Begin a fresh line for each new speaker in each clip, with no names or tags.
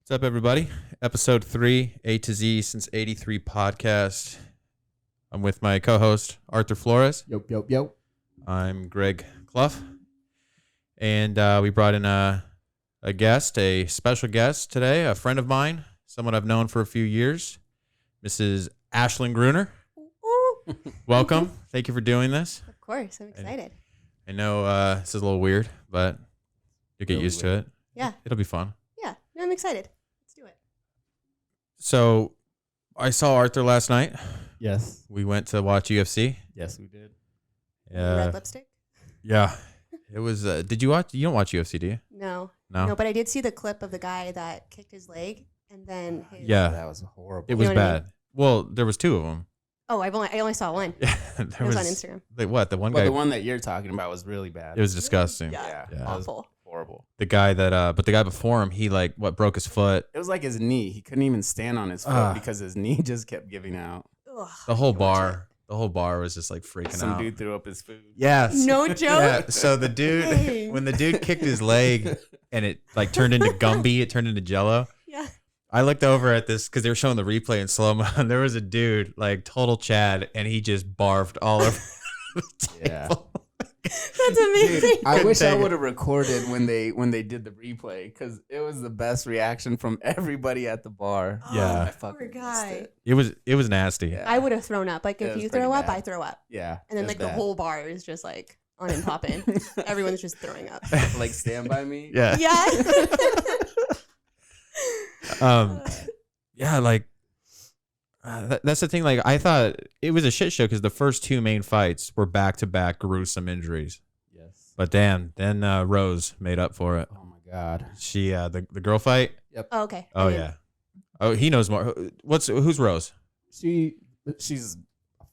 What's up, everybody? Episode 3, A2Z Since 83 podcast. I'm with my co-host, Arthur Flores.
Yo.
I'm Greg Clough. And we brought in a guest, a special guest today, a friend of mine, someone I've known for a few years, Mrs. Ashlyn Gruner. Welcome. Thank you for doing this.
Of course. I'm excited.
I know this is a little weird, but you'll get used to it.
Yeah.
It'll be fun.
Yeah. No, I'm excited. Let's do it.
So I saw Arthur last night.
Yes.
We went to watch UFC.
Yes, we did.
Red lipstick?
Yeah. It was, did you watch? You don't watch UFC, do you?
No.
No?
No, but I did see the clip of the guy that kicked his leg and then his...
Yeah.
That was horrible.
It was
You know what I
bad. Well, there was two of them.
Oh, I only saw one.
Yeah.
It was on Instagram.
Like what? The one
But
guy.
the one that you're talking about was really bad.
It was disgusting.
Yeah.
Yeah.
Awful.
Horrible.
The guy that, but the guy before him, he broke his foot.
It was like his knee. He couldn't even stand on his foot because his knee just kept giving out.
Ugh.
The whole bar was just like freaking
Some
out.
dude threw up his food.
Yes.
No joke?
Yeah. So the dude,
Dang.
when the dude kicked his leg and it like turned into Gumby, it turned into Jello.
Yeah.
I looked over at this because they were showing the replay in slow-mo, and there was a dude, like total Chad, and he just barfed all over the table.
That's amazing.
Dude, I wish I
take it.
would have recorded when they did the replay because it was the best reaction from everybody at the bar.
Yeah.
I fucking
Poor
missed
guy.
it.
It was nasty.
Yeah.
I would have thrown up. Like,
It
if
was
you
pretty
throw up,
bad.
I throw up.
Yeah.
And then,
it was
like, the
bad.
whole bar is just, like, on and popping. Everyone's just throwing up.
Like Stand By Me.
Yeah.
Yeah.
Yeah, like that's the thing. Like I thought it was a shit show because the first two main fights were back-to-back gruesome injuries.
Yes.
But damn, then Rose made up for it.
Oh my God.
She the girl fight.
Oh, okay.
Oh
I mean,
yeah. Oh, he knows more. Who's Rose?
She's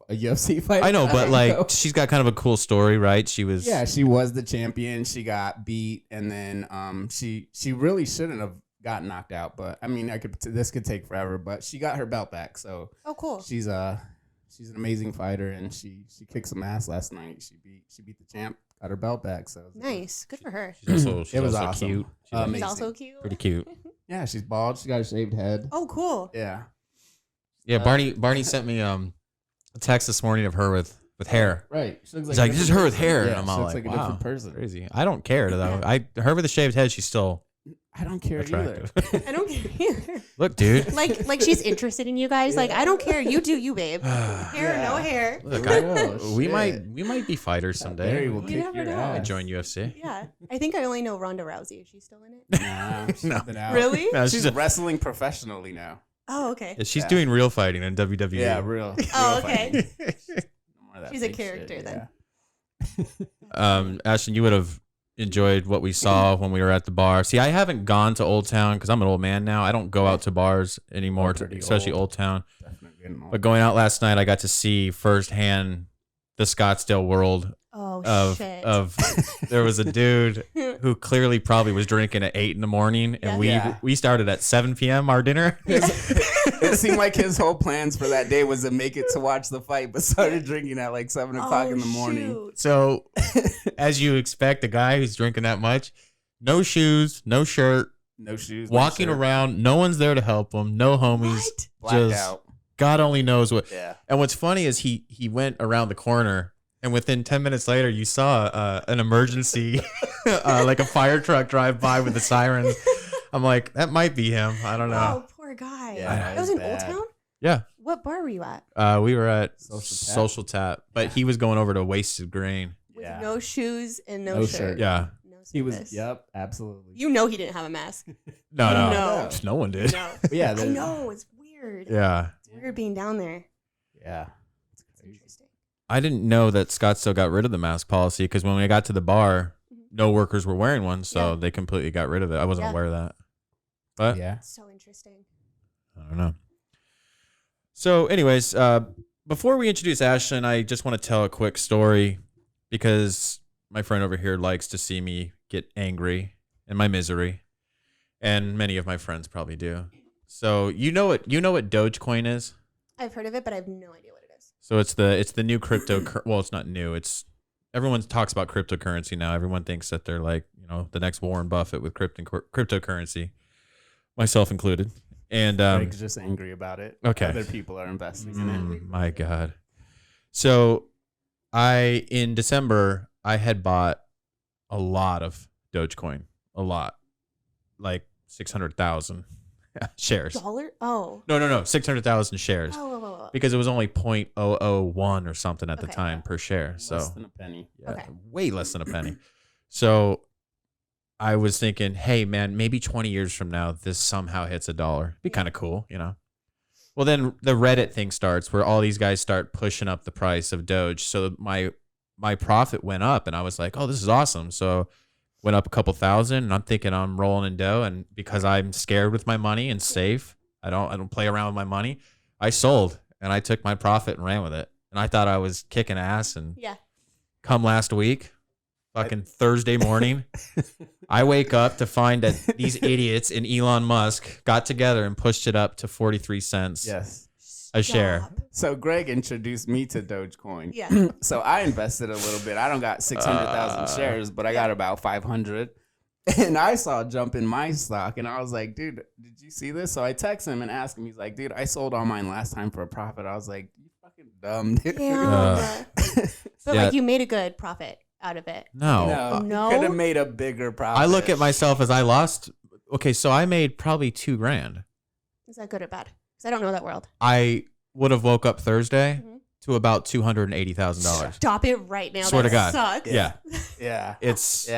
a UFC fighter.
I know, but
don't
like
know.
she's got kind of a cool story, right? She was.
Yeah, she was the champion. She got beat, and then she really shouldn't have got knocked out. But I mean, this could take forever. But she got her belt back, so
Oh, cool.
she's an amazing fighter, and she kicked some ass last night. She beat the champ, got her belt back. So
Nice. Good for her.
She's also, she's
It was
also
awesome.
cute. She's
Amazing.
He's also cute.
pretty cute.
yeah, she's bald. She got a shaved head.
Oh, cool.
Yeah,
Yeah, Barney sent me a text this morning of her with hair.
right. She looks
He's
a
like, this is
different
her with
person.
hair,
Yeah,
and I'm
she
all
looks
like,
a
wow,
different person.
crazy. I don't care though. Her with a shaved head, she's still
I don't care
attractive.
either.
I don't care either.
Look, dude.
Like she's interested in you guys. Like, I don't care. You do you, babe. Hair,
Yeah.
no hair.
Look,
Oh,
we
shit.
might be fighters someday.
Barry will
You
kick
never
your
know.
I
ass.
join UFC.
Yeah. I think I only know Ronda Rousey. Is she still in it?
Nah, she's
No.
been out.
Really?
No,
She's
she's
wrestling professionally now.
Oh, okay.
she's
Yeah.
doing real fighting in WWE.
Yeah, real.
Oh,
real
okay.
fighting. No more of that
She's a
fake
character
shit,
then.
Ashton, you would have enjoyed what we saw when we were at the bar. See, I haven't gone to Old Town because I'm an old man now. I don't go out to bars anymore,
I'm pretty
especially
old.
Old Town.
Definitely getting old.
But going out last night, I got to see firsthand the Scottsdale world
Oh, shit.
of there was a dude who clearly probably was drinking at 8 a.m, and
Yeah.
we started at 7 p.m. our dinner.
It seemed like his whole plans for that day was to make it to watch the fight, but started drinking at like 7 o'clock in the morning.
Shoot.
So, as you expect, a guy who's drinking that much, no shoes, no shirt,
No shoes. no
walking
shirt,
around, no one's there to help him, no homies,
What?
blacked
just
out.
God only knows what.
Yeah.
And what's funny is he went around the corner, and within 10 minutes later, you saw an emergency, like a fire truck drive by with the sirens. I'm like, that might be him. I don't know.
Oh, poor guy.
Yeah,
that
it
was
was
in Old
bad.
Town?
Yeah.
What bar were you at?
We were at
Social
Social Tap, but he was going over to Wasted Grain.
With
Yeah.
no shoes and no,
No
shirt.
shirt.
Yeah.
No
He was,
service.
yep, absolutely.
You know he didn't have a mask.
No.
No.
No one did.
No.
But yeah,
I
there's-
know. It's weird.
Yeah.
It's weird being down there.
Yeah.
It's interesting.
I didn't know that Scottsdale got rid of the mask policy because when we got to the bar, no workers were wearing one, so
Yeah.
they completely got rid of it. I wasn't
Yeah.
aware of that. But
Yeah.
It's so interesting.
I don't know. So, anyways, before we introduce Ashlyn, I just want to tell a quick story because my friend over here likes to see me get angry in my misery, and many of my friends probably do. So you know what Dogecoin is?
I've heard of it, but I have no idea what it is.
So it's the new crypto. Well, it's not new. It's everyone talks about cryptocurrency now. Everyone thinks that they're like the next Warren Buffett with cryptocurrency. myself included. And
Greg's just angry about it.
Okay.
Other people are investing in it.
my God. So in December, I had bought a lot of Dogecoin, like 600,000 shares.
Dollar? Oh.
No, 600,000 shares.
Oh.
Because it was only 0.001 or something at the
Okay.
time per share.
Less
So
than a penny.
yeah,
Okay.
way less than a penny. So I was thinking, hey man, maybe 20 years from now, this somehow hits $1. Be kind of cool, you know? Well, then the Reddit thing starts where all these guys start pushing up the price of Doge. So my profit went up and I was like, oh, this is awesome. So went up a couple thousand and I'm thinking I'm rolling in dough. And because I'm scared with my money and safe, I don't play around with my money. I sold and I took my profit and ran with it. And I thought I was kicking ass. And
Yeah.
come last week, fucking Thursday morning, I wake up to find that these idiots and Elon Musk got together and pushed it up to 43 cents
Yes.
a share.
Stop.
So Greg introduced me to Dogecoin.
Yeah.
So I invested a little bit. I don't got 600,000 shares, but I got about 500. And I saw a jump in my stock, and I was like, dude, did you see this? So I text him and asked him. He's like, dude, I sold all mine last time for a profit. I was like, you fucking dumb, dude.
Yeah. But
Yeah.
like you made a good profit out of it.
No.
No?
Could have made a bigger profit.
I look at myself as I lost. Okay, so I made probably $2,000.
Is that good or bad? Because I don't know that world.
I would have woke up Thursday
Mhm.
to about $280,000.
Stop it right now.
Swear
that
to God.
Sucks.
Yeah.
Yeah.
It's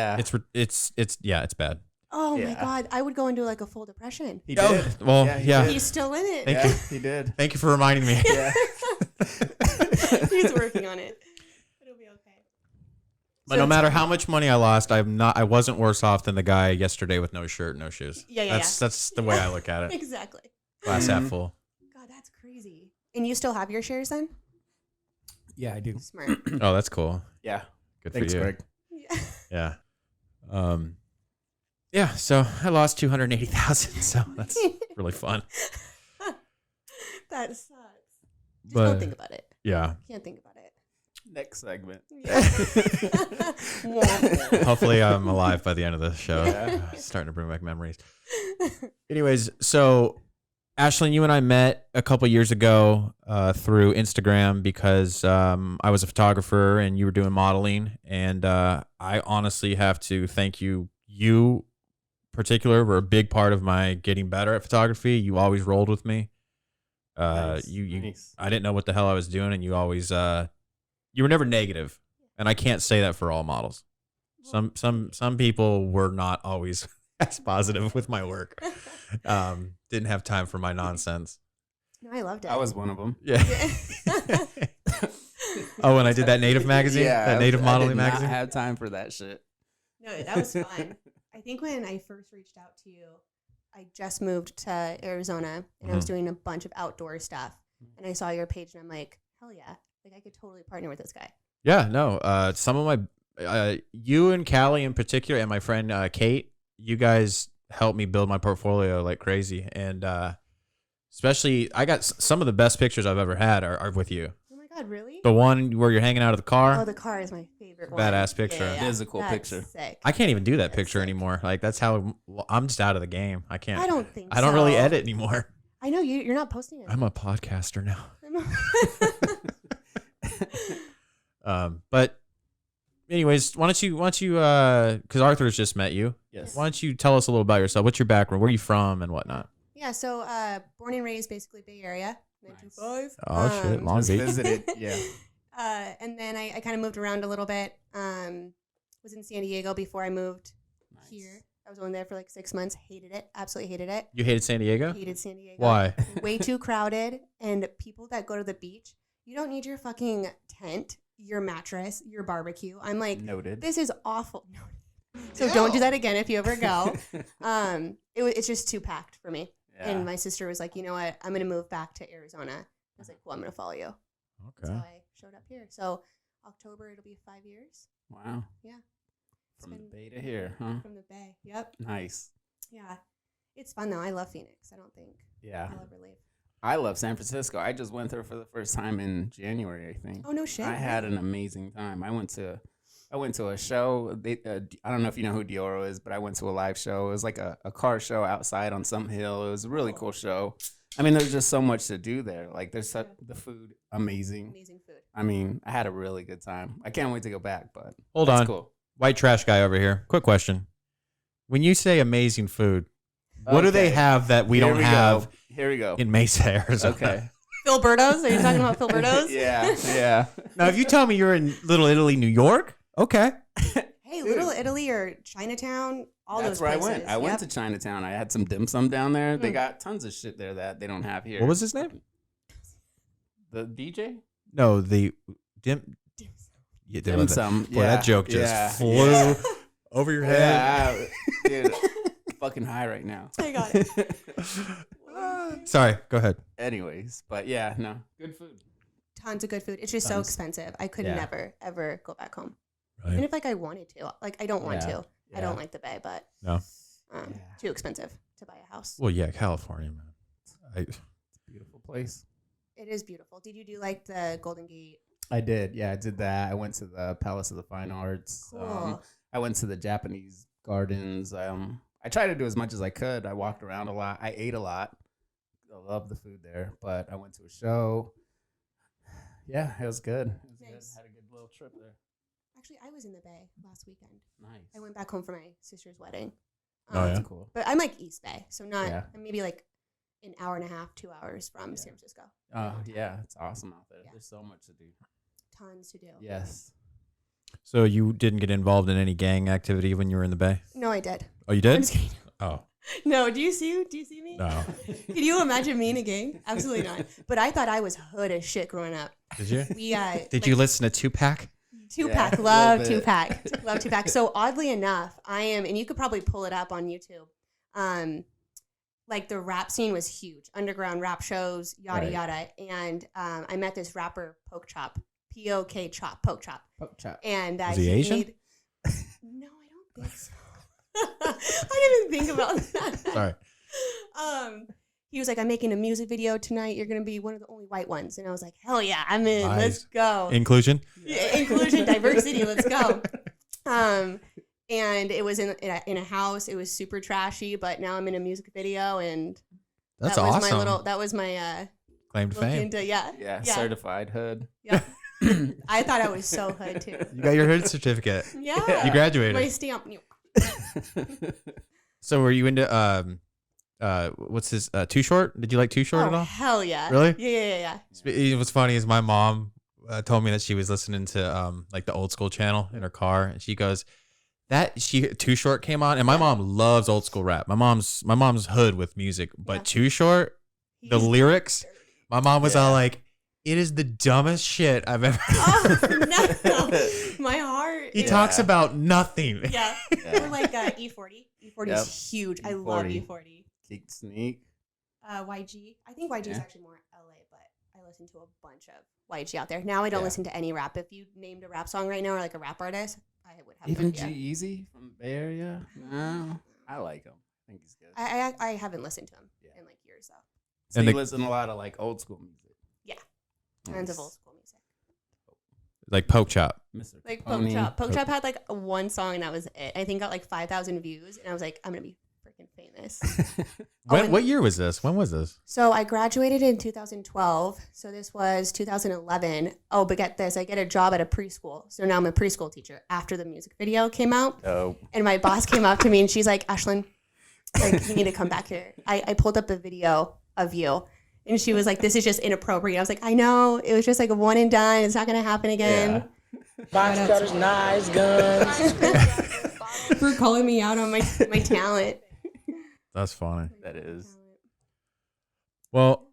it's bad.
Oh my
Yeah.
God. I would go into like a full depression.
He
Oh,
did.
well,
he
yeah.
did.
He's still in it.
Thank
Yeah,
you.
he did.
Thank you for reminding me.
Yeah.
He's working on it. It'll be okay.
But no matter how much money I lost, I wasn't worse off than the guy yesterday with no shirt, no shoes.
Yeah.
That's the way I look at it.
Exactly.
Glass half full.
God, that's crazy. And you still have your shares then?
Yeah, I do.
Smart.
Oh, that's cool.
Yeah.
Good
Thanks,
for you.
Greg.
Yeah.
Yeah. Yeah, so I lost 280,000, so that's really fun.
That sucks. Just
But
don't think about it.
yeah,
Can't think about it.
Next segment.
Yeah.
hopefully I'm alive by the end of the show.
Yeah.
Starting to bring back memories. Anyways, so Ashlyn, you and I met a couple years ago through Instagram because I was a photographer and you were doing modeling. And I honestly have to thank you. You, in particular, were a big part of my getting better at photography. You always rolled with me.
Nice.
I didn't know what the hell I was doing, and you always you were never negative. And I can't say that for all models. Some people were not always as positive with my work. Didn't have time for my nonsense.
No, I loved it.
I was one of them.
Yeah. Oh, when I did that Native magazine, that Native modeling
I did
magazine.
not have time for that shit.
No, that was fun. I think when I first reached out to you, I just moved to Arizona and I was doing a bunch of outdoor stuff. And I saw your page and I'm like, hell yeah. Like I could totally partner with this guy.
Yeah, no. Some of my, you and Callie in particular, and my friend Kate, you guys helped me build my portfolio like crazy. And especially, I got some of the best pictures I've ever had are with you.
Oh my God, really?
The one where you're hanging out of the car.
Oh, the car is my favorite one.
Badass picture.
It is a cool
That's
picture.
Sick.
I can't even do that
That's
picture
sick.
anymore. Like that's how I'm just out of the game. I can't.
I don't think
I don't really
so.
edit anymore.
I know you're not posting it.
I'm a podcaster now. But anyways, why don't you because Arthur's just met you.
Yes.
Why don't you tell us a little about yourself? What's your background? Where are you from and whatnot?
Yeah, so born and raised basically Bay Area, 925.
Oh shit, Long
Just
Beach.
visited. Yeah.
And then I kind of moved around a little bit. Was in San Diego before I moved here. I was only there for like 6 months. Hated it. Absolutely hated it.
You hated San Diego?
Hated San Diego.
Why?
Way too crowded. And people that go to the beach, you don't need your fucking tent, your mattress, your barbecue. I'm like,
Noted.
this is awful. So don't do that again if you ever go. It's just too packed for me.
Yeah.
And my sister was like, you know what? I'm going to move back to Arizona. I was like, cool, I'm going to follow you. So
Okay.
I showed up here. So October, it'll be 5 years.
Wow.
Yeah.
From the
been-
Bay to here, huh?
From the Bay. Yep.
Nice.
Yeah. It's fun though. I love Phoenix. I don't think
Yeah.
I'll ever leave.
I love San Francisco. I just went there for the first time in January, I think.
Oh, no shit.
I had an amazing time. I went to I went to a show. I don't know if you know who Dioro is, but I went to a live show. It was like a car show outside on some hill. It was a really cool show. I mean, there's just so much to do there. Like, the food, amazing.
Amazing food.
I mean, I had a really good time. I can't wait to go back, but
Hold
that's
on.
cool.
White trash guy over here. Quick question. When you say amazing food, what do they
Okay.
have that we
Here
don't
we
have
go. Here we go.
in Mesa, Arizona?
Okay.
Filberto's? Are you talking about Filberto's?
Yeah.
Now, if you tell me you're in Little Italy, New York, okay.
Hey, Little Italy or Chinatown, all
That's
those
where
places.
I went. I went to Chinatown. I had some dim sum down there. They got tons of shit there that they don't have here.
What was his name?
The DJ?
No, the dim. Yeah,
Dim sum.
Boy, that joke just flew
Yeah.
over your head.
Yeah, dude, fucking high right now.
I got it.
Sorry, go ahead.
Anyways, but yeah, no, good food.
Tons of good food. It's just so
Tons.
expensive. I could
Yeah.
never, ever go back home.
Right.
Even if like I wanted to. Like I don't want
Yeah.
to. I
Yeah.
don't like the Bay, but
No.
Yeah.
too expensive to buy a house.
Well, yeah, California, man.
Beautiful place.
It is beautiful. Did you do like the Golden Gate?
I did. Yeah, I did that. I went to the Palace of the Fine Arts.
Cool.
I went to the Japanese gardens. I tried to do as much as I could. I walked around a lot. I ate a lot. I love the food there. But I went to a show. Yeah, it was good. It was
Nice.
good. Had a good little trip there.
Actually, I was in the Bay last weekend.
Nice.
I went back home for my sister's wedding.
Oh, yeah?
That's cool.
But I'm like East Bay, so not
Yeah.
maybe like an hour and a half, 2 hours from
Yeah.
San Francisco.
Oh, yeah. It's awesome out there.
Yeah.
There's so much to do.
Tons to do.
Yes.
So you didn't get involved in any gang activity when you were in the Bay?
No, I did.
Oh, you
I'm
did?
just kidding.
Oh,
No, do you see me?
no.
Can you imagine me in a gang? Absolutely not. But I thought I was hood as shit growing up.
Did you?
We
Did you listen to Tupac?
Tupac,
Yeah, a
love
little bit.
Tupac, love Tupac. So oddly enough, I am, and you could probably pull it up on YouTube. Like the rap scene was huge, underground rap shows, yada
Right.
yada. And I met this rapper, Poke Chop, P-O-K Chop, Poke Chop,
Pork chop.
and
Was he Asian?
no, I don't think so. I didn't even think about that.
Sorry.
He was like, I'm making a music video tonight. You're going to be one of the only white ones. And I was like, hell yeah, I'm in.
Nice.
Let's go.
Inclusion?
Yeah, inclusion, diversity. Let's go. And it was in a house. It was super trashy, but now I'm in a music video, and
That's
that was
awesome.
that was my
Claim to
look
fame.
into
Yeah, certified hood.
Yep. I thought I was so hood too.
You got your hood certificate.
Yeah.
You graduated.
My stamp.
So were you into what's his Too Short? Did you like Too Short
Oh
at all?
hell yeah.
Really?
Yeah.
What's funny is my mom told me that she was listening to like the old school channel in her car, and she goes, Too Short came on, and my mom loves old school rap. My mom's hood with music, but
Yeah.
Too Short, the
He's
lyrics,
dirty.
my mom was all
Yeah.
like, "It is the dumbest shit I've ever."
Oh no, my heart.
He
is-
talks about nothing.
Yeah.
Yeah.
Or like E40. E40
Yep.
is huge. I love
E40.
E40.
Geek Sneak.
YG. I think YG is
Yeah.
actually more LA, but I listen to a bunch of YG out there. Now I don't
Yeah.
listen to any rap. If you named a rap song right now or like a rap artist, I would have
Even
no idea.
G-Eazy from Bay Area. No, I like him. I think he's good.
I haven't listened to him
Yeah.
in like years though.
So
And
you
the-
listen to a lot of like old school music.
Yeah. Tons of
Nice.
old school music.
Like Poke Chop.
Mr.
Like
Capone.
Poke Chop. Poke Chop had like one song and that was it. I think got like 5,000 views and I was like, I'm gonna be freaking famous.
When,
and-
what year was this? When was this?
So I graduated in 2012. So this was 2011. Oh, but get this, I get a job at a preschool. So now I'm a preschool teacher after the music video came out.
Oh,
And my boss came up to me and she's like, Ashlyn, like, you need to come back here. I pulled up the video of you. And she was like, this is just inappropriate. I was like, I know. It was just like a one and done. It's not going to happen again.
Box cutters, knives, guns.
For calling me out on my talent.
That's funny.
that is.
Well,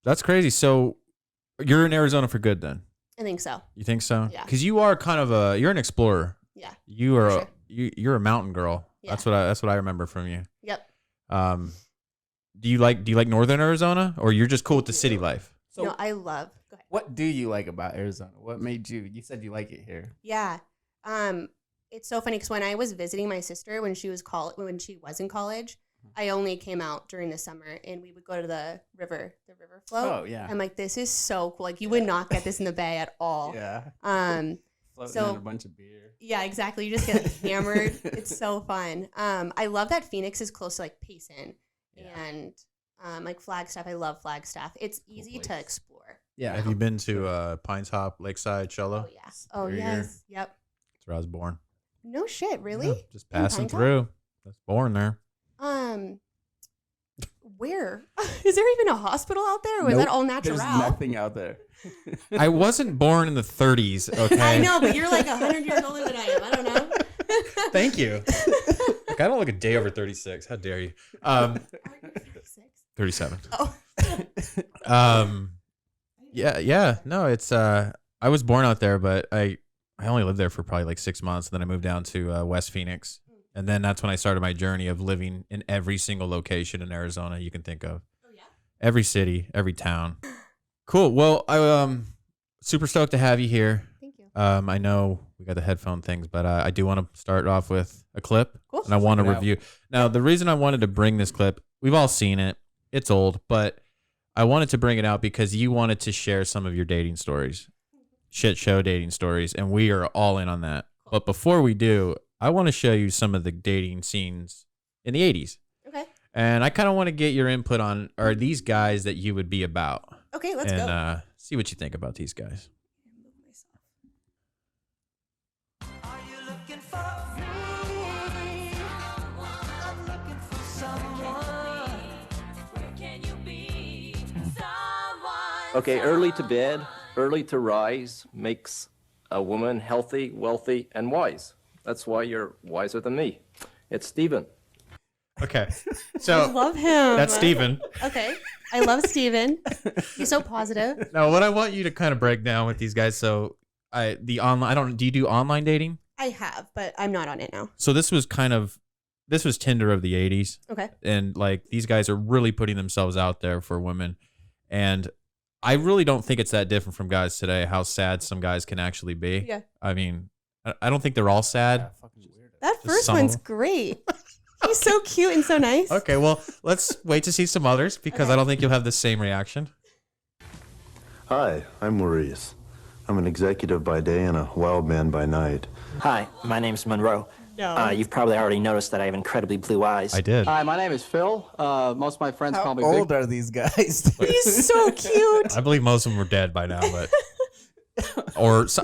that's crazy. So you're in Arizona for good then?
I think so.
You think so?
Yeah.
Because you are kind of you're an explorer.
Yeah.
You are
For sure.
you're a mountain girl.
Yeah.
That's what I remember from you.
Yep.
Do you like Northern Arizona, or you're just cool with the city life?
So,
No, I love. Go ahead.
what do you like about Arizona? What made you? You said you like it here.
Yeah. It's so funny because when I was visiting my sister when she was in college, I only came out during the summer and we would go to the river float.
Oh yeah.
I'm like, this is so cool. Like you would not get this in the Bay at all.
Yeah. Floating on a bunch of beer.
Yeah, exactly. You just get hammered. It's so fun. I love that Phoenix is close to like Payson and like Flagstaff. I love Flagstaff. It's easy to explore.
Yeah.
Have you been to Pines Top, Lakeside, Shello?
Oh yeah. Oh
There you
yes. Yep.
That's where I was born.
No shit, really?
Yeah, just passing
Pine Top?
through. I was born there.
Where? Is there even a hospital out there, or is that all natural?
There's nothing out there.
I wasn't born in the 30s, okay?
I know, but you're like 100 years older than I am. I don't know.
Thank you. Like, I don't look a day over 36. How dare you?
Aren't you 36?
37.
Oh.
Yeah. No, it's I was born out there, but I only lived there for probably like 6 months, and then I moved down to West Phoenix. And then that's when I started my journey of living in every single location in Arizona you can think of.
Oh yeah.
Every city, every town. Cool. Well, I super stoked to have you here.
Thank you.
I know we got the headphone things, but I do want to start off with a clip.
Cool.
And I want to
Check it out.
review. Now, the reason I wanted to bring this clip, we've all seen it. It's old, but I wanted to bring it out because you wanted to share some of your dating stories, shit show dating stories, and we are all in on that. But before we do, I want to show you some of the dating scenes in the 80s.
Okay.
And I kind of want to get your input on, are these guys that you would be about?
Okay, let's
and
go.
See what you think about these guys.
Are you looking for me? I'm looking for someone. Where can you be? Someone.
Okay, early to bed, early to rise makes a woman healthy, wealthy, and wise. That's why you're wiser than me. It's Steven.
Okay.
I
So
love him.
that's Steven.
Okay. I love Steven. He's so positive.
Now, what I want you to kind of break down with these guys. So do you do online dating?
I have, but I'm not on it now.
So this was Tinder of the 80s.
Okay.
And like these guys are really putting themselves out there for women. And I really don't think it's that different from guys today, how sad some guys can actually be.
Yeah.
I mean, I don't think they're all sad.
Yeah, fucking weirdo.
That
Just
first
some of
one's
them.
great. He's so cute and so nice.
Okay, well, let's wait to see some others because
Okay.
I don't think you'll have the same reaction.
Hi, I'm Maurice. I'm an executive by day and a wild man by night.
Hi, my name's Monroe.
No.
You've probably already noticed that I have incredibly blue eyes.
I did.
Hi, my name is Phil. Most of my friends
How
call me
old
Big.
are these guys?
He's so cute.
I believe most of them were dead by now, but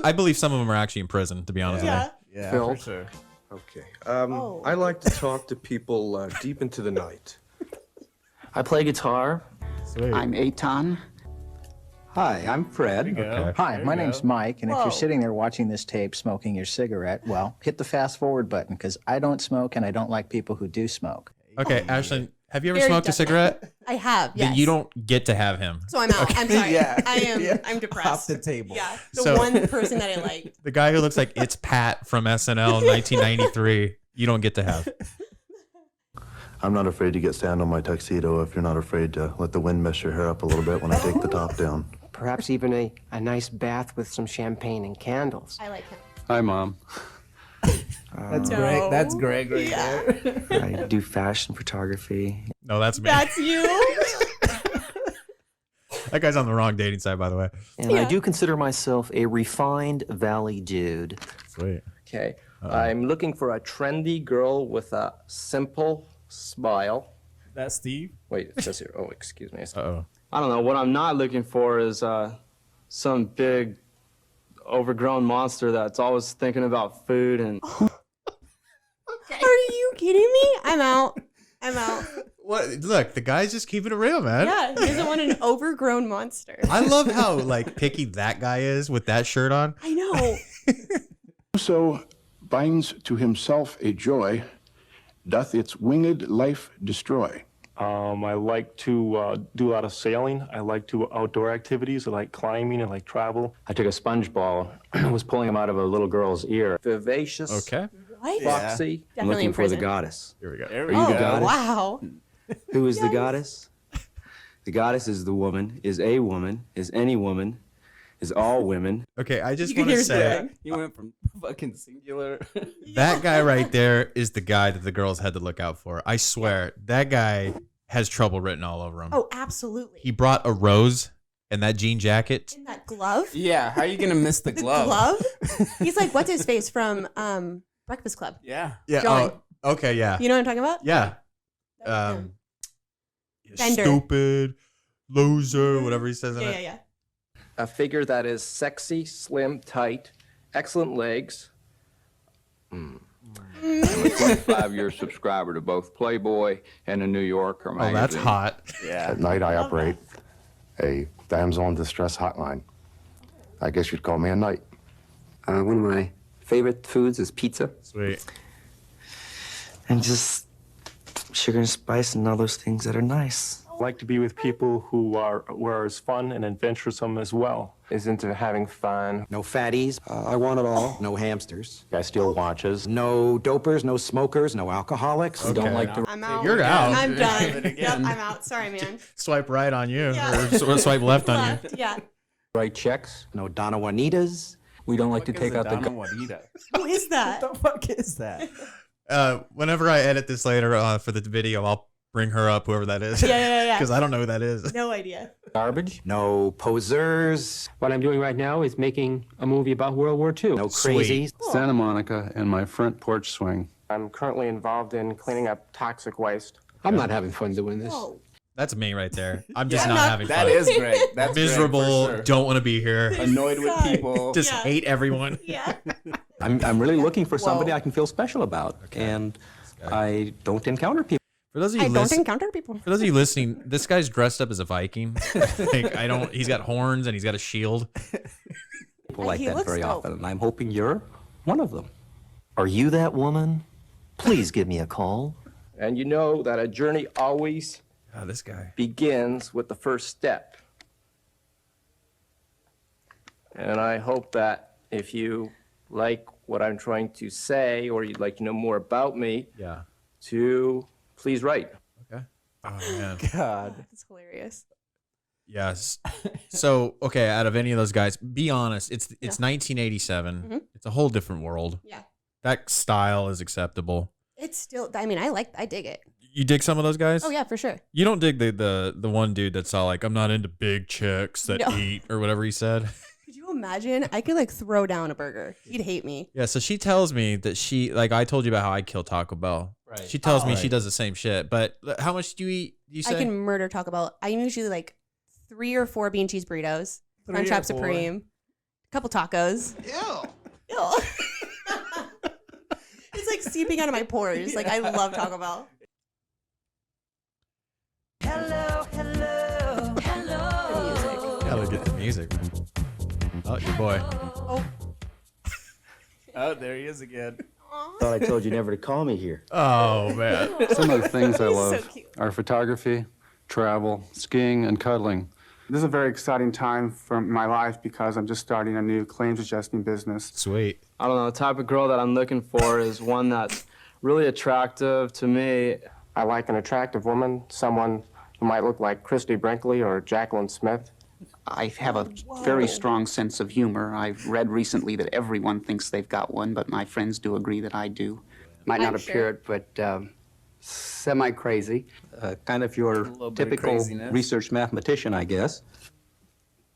I believe some of them are actually in prison, to be honest
Yeah.
with
Yeah,
Phil.
for sure.
Okay.
Oh.
I like to talk to people deep into the night.
I play guitar.
you. Sweet.
I'm Eitan.
Hi, I'm Fred.
Okay.
Hi,
There
my
you
name's
go.
Mike, and if
Whoa.
you're sitting there watching this tape smoking your cigarette, well, hit the fast forward button because I don't smoke and I don't like people who do smoke.
Okay, Ashlyn, have you ever
Very
smoked a
definite.
cigarette?
I have, yes.
Then you don't get to have him.
So I'm out. I'm sorry.
Yeah.
I am.
Yeah.
I'm depressed.
Off the table.
Yeah. The
So-
one person that I liked.
The guy who looks like It's Pat from SNL in 1993, you don't get to have.
I'm not afraid to get sand on my tuxedo if you're not afraid to let the wind mess your hair up a little bit when I take the top down.
Perhaps even a nice bath with some champagne and candles.
I like him.
Hi, Mom.
That's
No.
Greg. That's Greg right
Yeah.
there.
I do fashion photography.
No, that's me.
That's you.
That guy's on the wrong dating site, by the way.
And
Yeah.
I do consider myself a refined valley dude.
Sweet.
Okay. I'm looking for a trendy girl with a simple smile.
That's Steve.
Wait, it says here. Oh, excuse me.
Uh-oh.
I don't know. What I'm not looking for is some big, overgrown monster that's always thinking about food and.
Are you kidding me? I'm out. I'm out.
What? Look, the guy's just keeping it real, man.
Yeah, he doesn't want an overgrown monster.
I love how like picky that guy is with that shirt on.
I know.
Whoso binds to himself a joy, doth its winged life destroy.
I like to do a lot of sailing. I like to outdoor activities. I like climbing. I like travel.
I took a sponge ball, was pulling him out of a little girl's ear.
Vivacious,
Okay.
What?
foxy.
I'm
Definitely in
looking for the
prison.
goddess.
Here we go.
There we
Oh,
go.
goddess?
wow.
Who is the
Yes.
goddess? The goddess is the woman, is a woman, is any woman, is all women.
Okay, I just
You can
want to
hear
say
Greg.
You went from fucking singular.
that guy right there is the guy that the girls had to look out for. I swear, that guy has trouble written all over him.
Oh, absolutely.
He brought a rose and that jean jacket.
In that glove?
Yeah, how are you gonna miss the glove?
Glove? He's like, what's his face from Breakfast Club?
Yeah.
Yeah.
John.
Oh, okay. Yeah.
You know what I'm talking about?
Yeah.
Bender.
Stupid loser, whatever he says in it.
Yeah.
A figure that is sexy, slim, tight, excellent legs.
I'm a 25-year subscriber to both Playboy and the New Yorker magazine.
Oh, that's hot.
Yeah.
At night, I operate a damsel in distress hotline. I guess you'd call me a knight.
One of my favorite foods is pizza.
Sweet.
And just sugar and spice and all those things that are nice.
I like to be with people who are as fun and adventuresome as well.
Is into having fun.
No fatties. I want it all. No hamsters. I steal watches. No dopers, no smokers, no alcoholics.
Okay.
Don't like to.
I'm out.
You're out.
I'm done. Yep, I'm out. Sorry, man.
Swipe right on you,
Yeah.
or swipe left on you.
Left, yeah.
Write checks. No Donna Juanitas.
We don't like to
What
take
is
out
a
the.
Donna Juanita?
Who is that?
What the fuck is that?
Whenever I edit this later for the video, I'll bring her up, whoever that is.
Yeah.
Because I don't know who that is.
No idea.
Garbage. No posers.
What I'm doing right now is making a movie about World War II.
No crazies.
Santa Monica and my front porch swing.
I'm currently involved in cleaning up toxic waste. I'm not having fun doing this.
Whoa.
That's me right there. I'm just
Yeah,
not having fun.
That is great. That's
miserable.
Great for sure.
Don't want to be here.
Annoyed with people.
Just
Yeah.
hate everyone.
Yeah.
I'm really looking for somebody
Whoa.
I can feel special about, and I don't encounter people.
For those of you
I don't encounter people.
For those of you listening, this guy's dressed up as a Viking. Like, he's got horns and he's got a shield.
People like
He
that
looks
very
dope.
often, and I'm hoping you're one of them.
Are you that woman? Please give me a call.
And you know that a journey always
This guy
begins with the first step. And I hope that if you like what I'm trying to say, or you'd like to know more about me, to please write.
Okay. Oh man.
God.
That's hilarious.
Yes. So, okay, out of any of those guys, be honest. It's 1987.
Mhm.
It's a whole different world.
Yeah.
That style is acceptable.
It's still, I mean, I dig it.
You dig some of those guys?
Oh, yeah, for sure.
You don't dig the one dude that's all like, I'm not into big chicks that
No.
eat, or whatever he said.
Could you imagine? I could like throw down a burger. He'd hate me.
Yeah, so she tells me that she, like, I told you about how I kill Taco Bell.
Right.
She tells me
Right.
she does the same shit. But how much do you eat? You say?
I can murder Taco Bell. I'm usually like 3 or 4 bean cheese burritos,
3
Crunchwrap
or 4.
Supreme, a couple tacos. Ew. It's like seeping out of my pores. Like I love Taco Bell.
Hello, hello, hello.
Gotta get the music. Oh, your boy.
Oh.
Oh, there he is again.
Thought I told you never to call me here.
Oh, man.
Some of the things I
He's
love
so cute.
are photography, travel, skiing, and cuddling.
This is a very exciting time for my life because I'm just starting a new claims adjusting business.
Sweet.
I don't know, the type of girl that I'm looking for is one that's really attractive to me.
I like an attractive woman, someone who might look like Christy Brinkley or Jacqueline Smith.
I have a very strong sense of humor. I've read recently that everyone thinks they've got one, but my friends do agree that I do.
Might not
I'm
appear it, but semi-crazy.
Kind of your
little bit of
typical
craziness.
research mathematician, I guess.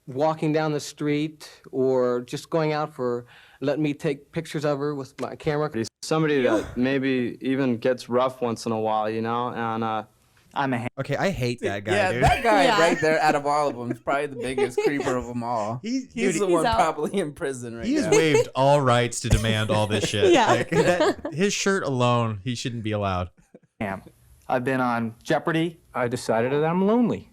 Walking down the street or just going out for, let me take pictures of her with my camera.
Somebody that maybe even gets rough once in a while, you know? And
I'm a
Okay, I hate that guy,
yeah,
dude.
that guy
Yeah.
right there out of all of them is probably the biggest creeper of them all.
He's
He's the
he's
one
out.
probably in prison right
He has
now.
waived all rights to demand all this shit.
Yeah.
Like, his shirt alone, he shouldn't be allowed.
I've been on Jeopardy. I decided that I'm lonely,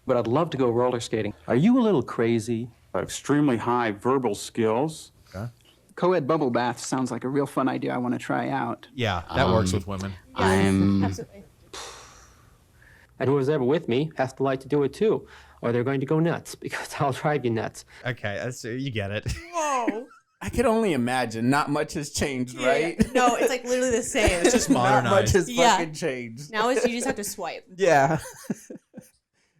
but I'd love to go roller skating.
Are you a little crazy?
Extremely high verbal skills.
Co-ed bubble bath sounds like a real fun idea I want to try out.
Yeah, that works with women.
Absolutely.
And whoever's ever with me has to like to do it too, or they're going to go nuts because I'll drive you nuts.
Okay, you get it.
Whoa.
I could only imagine. Not much has changed, right?
Yeah. No, it's like literally the same.
It's just
Not much
modernized.
has
Yeah.
fucking changed.
Now it's you just have to swipe.
Yeah.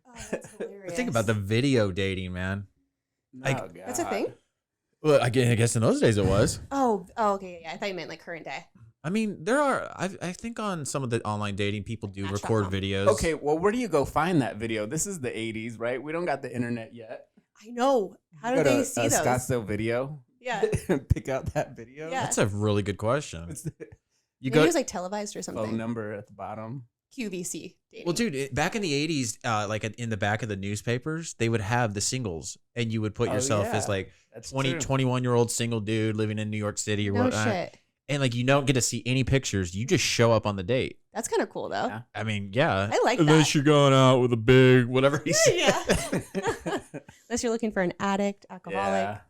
Oh, that's hilarious.
Think about the video dating, man. Like,
Oh, God.
That's a thing?
Well, I guess in those days it was.
Oh, okay, yeah. I thought you meant like current day.
I mean, there are. I think on some of the online dating, people do record videos.
Okay, well, where do you go find that video? This is the 80s, right? We don't got the internet yet.
I know. How do
Go
they
to,
see those?
Scottsdale Video.
Yeah.
Pick out that video.
Yeah.
That's a really good question. You
Maybe it was like televised or something.
phone number at the bottom.
QVC dating.
Well, dude, back in the 80s, like in the back of the newspapers, they would have the singles, and you would put yourself as like 21-year-old single dude living in New York City or
No
whatnot.
shit.
And like, you don't get to see any pictures. You just show up on the date.
That's kind of cool though.
Yeah.
I mean, yeah.
I like
Unless
that.
you're going out with a big whatever he said.
Yeah. Unless you're looking for an addict, alcoholic.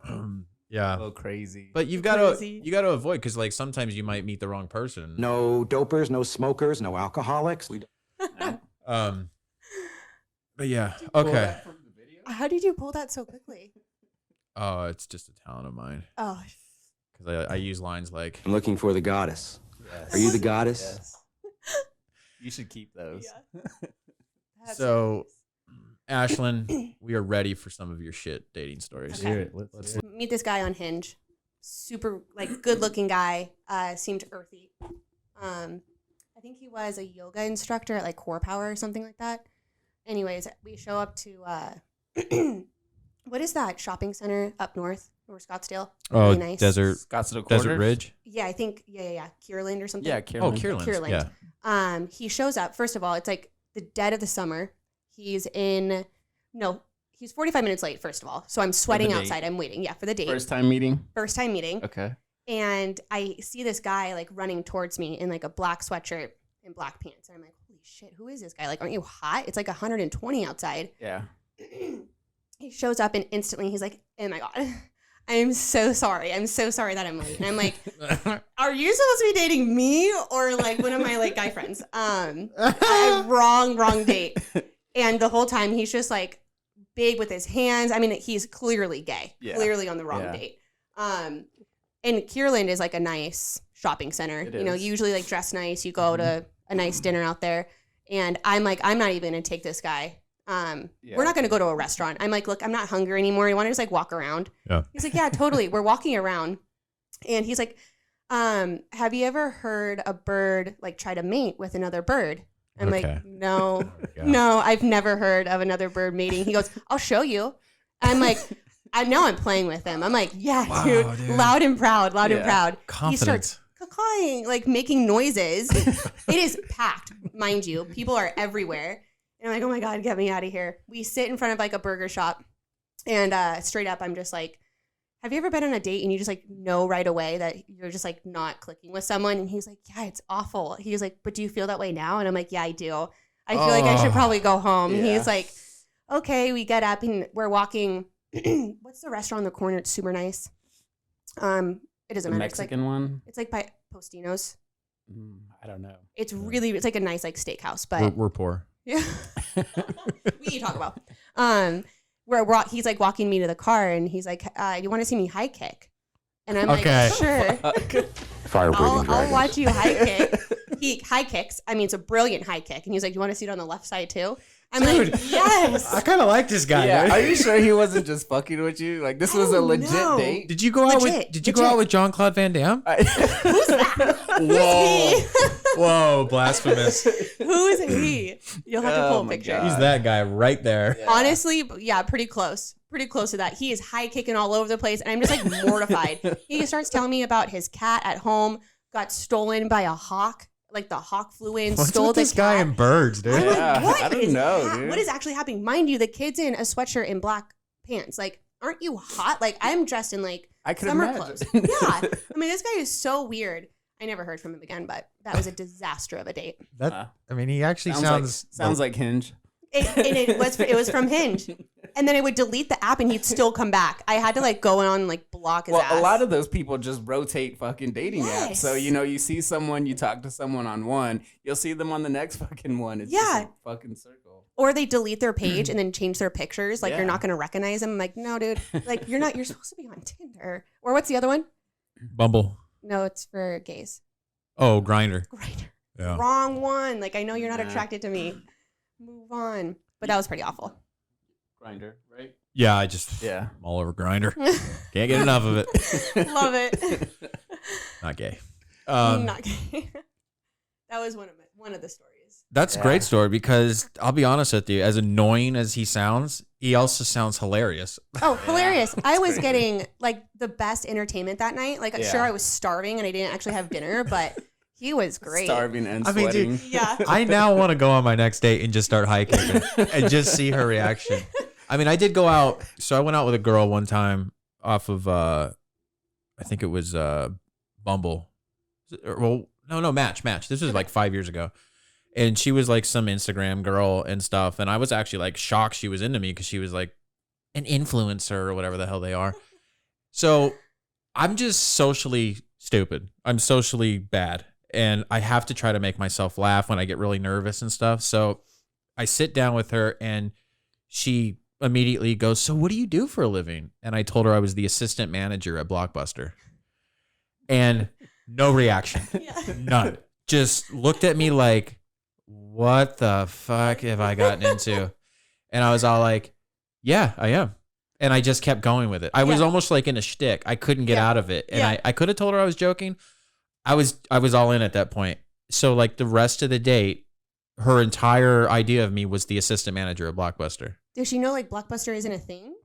Yeah.
A little crazy.
But you've got to avoid, because like sometimes you might meet the wrong person.
No dopers, no smokers, no alcoholics.
But yeah. Okay.
How did you pull that so quickly?
Oh, it's just a talent of mine.
Oh.
Because I use lines like,
I'm looking for the goddess. Are you the goddess?
Yes. You should keep those.
So, Ashlyn, we are ready for some of your shit dating stories.
Okay.
Let's
Meet this guy on Hinge. Super like good looking guy. Seemed earthy. I think he was a yoga instructor at like Core Power or something like that. Anyways, we show up to what is that shopping center up north or Scottsdale?
Oh,
Really nice.
Desert
Quarters?
Ridge.
Yeah, I think yeah. Kierland or something.
Yeah,
Oh, Kierland. Yeah.
He shows up. First of all, it's like the dead of the summer. He's 45 minutes late, first of all. So I'm sweating
date.
outside. I'm waiting. Yeah, for the date.
First time meeting?
First time meeting.
Okay.
And I see this guy like running towards me in like a black sweatshirt and black pants. And I'm like, holy shit, who is this guy? Like, aren't you hot? It's like 120 outside.
Yeah.
He shows up and instantly he's like, oh my God, I am so sorry. I'm so sorry that I'm late. And I'm like, are you supposed to be dating me or like one of my like guy friends? Wrong date. And the whole time he's just like big with his hands. I mean, he's clearly gay, clearly on the wrong date. And Kierland is like a nice shopping center.
It
you know,
is.
usually like dress nice. You go to a nice dinner out there. And I'm like, I'm not even gonna take this guy. We're not gonna go to a restaurant. I'm like, look, I'm not hungry anymore. You want to just like walk around?
Yeah.
He's like, yeah, totally. We're walking around, and he's like, have you ever heard a bird like try to mate with another bird? I'm like, no, I've never heard of another bird mating. He goes, I'll show you. I'm like, I know I'm playing with him. I'm like, yeah, dude, loud and proud.
Confidence.
He starts cawing, like making noises. It is packed, mind you. People are everywhere. And I'm like, oh my God, get me out of here. We sit in front of like a burger shop, and straight up, I'm just like, have you ever been on a date and you just like know right away that you're just like not clicking with someone? And he's like, yeah, it's awful. He was like, but do you feel that way now? And I'm like, yeah, I do. I feel like I should probably go home.
Yeah.
He's like, okay, we get up and we're walking. What's the restaurant on the corner? It's super nice. It doesn't
The
matter.
Mexican one?
It's like by Postino's.
I don't know.
It's it's like a nice like steakhouse, but
we're poor.
yeah. We need to talk about. He's like walking me to the car, and he's like, "You want to see me high kick?" And I'm
Okay.
like, "Sure,
Fire breathing
I'll
dragons.
watch you high kick." He high kicks. I mean, it's a brilliant high kick, and he's like, "You want to see it on the left side too?" I'm
Dude,
like, "Yes."
I kind of like this guy.
Yeah.
dude.
Are you sure he wasn't just fucking with you? Like this was a legit
know.
date?
Did you go out
Legit,
with? Did you go out with John Claude Van Damme?
Who's that?
Whoa! Whoa! Blasphemous!
Who is he? You'll have to pull a picture.
He's that guy right there.
Honestly, yeah, pretty close. Pretty close to that. He is high kicking all over the place, and I'm just like mortified. He starts telling me about his cat at home got stolen by a hawk. Like the hawk flew in,
What's
stole
with
the
this
cat.
guy and birds, dude?
I'm like,
Yeah,
what
I don't
is
know,
that?
dude.
What is actually happening? Mind you, the kid's in a sweatshirt and black pants. Like, aren't you hot? Like, I'm dressed in like
I could
summer
imagine.
clothes. Yeah. I mean, this guy is so weird. I never heard from him again, but that was a disaster of a date.
That I mean, he actually
sounds like Hinge.
It was from Hinge. And then it would delete the app and he'd still come back. I had to like go on and like block his
Well,
ass.
a lot of those people just rotate fucking dating apps.
Yes.
So, you know, you see someone, you talk to someone on one, you'll see them on the next fucking one. It's just a fucking circle.
Or they delete their page and then change their pictures. Like,
Yeah.
you're not going to recognize them. I'm like, no, dude. Like, you're supposed to be on Tinder. Or what's the other one?
Bumble.
No, it's for gays.
Oh, Grinder. Yeah.
Wrong one. Like, I know you're not attracted to me. Move on. But that was pretty awful.
Grinder, right?
Yeah, I'm all over Grinder. Can't get enough of it.
Love it.
Not gay.
Not kidding. That was one of the stories.
That's a great story because I'll be honest with you, as annoying as he sounds, he also sounds hilarious.
Oh, hilarious. I was getting like the best entertainment that night. Like, sure, I was starving and I didn't actually have dinner, but he was great.
Starving and sweating.
Dude, I now want to go on my next date and just start hiking and just see her reaction. I mean, I did go out. So I went out with a girl one time off of, I think it was Bumble. Well, no, Match. This was like 5 years ago. And she was like some Instagram girl and stuff. And I was actually like shocked she was into me because she was like an influencer or whatever the hell they are. So I'm just socially stupid. I'm socially bad. And I have to try to make myself laugh when I get really nervous and stuff. So I sit down with her and she immediately goes, "So what do you do for a living?" And I told her I was the assistant manager at Blockbuster. And no reaction. None. Just looked at me like, what the fuck have I gotten into? And I was all like, yeah, I am. And I just kept going with it. I was almost like in a shtick. I couldn't get out of it. And I could have told her I was joking. I was all in at that point. So like the rest of the date, her entire idea of me was the assistant manager at Blockbuster.
Does she know like Blockbuster isn't a thing?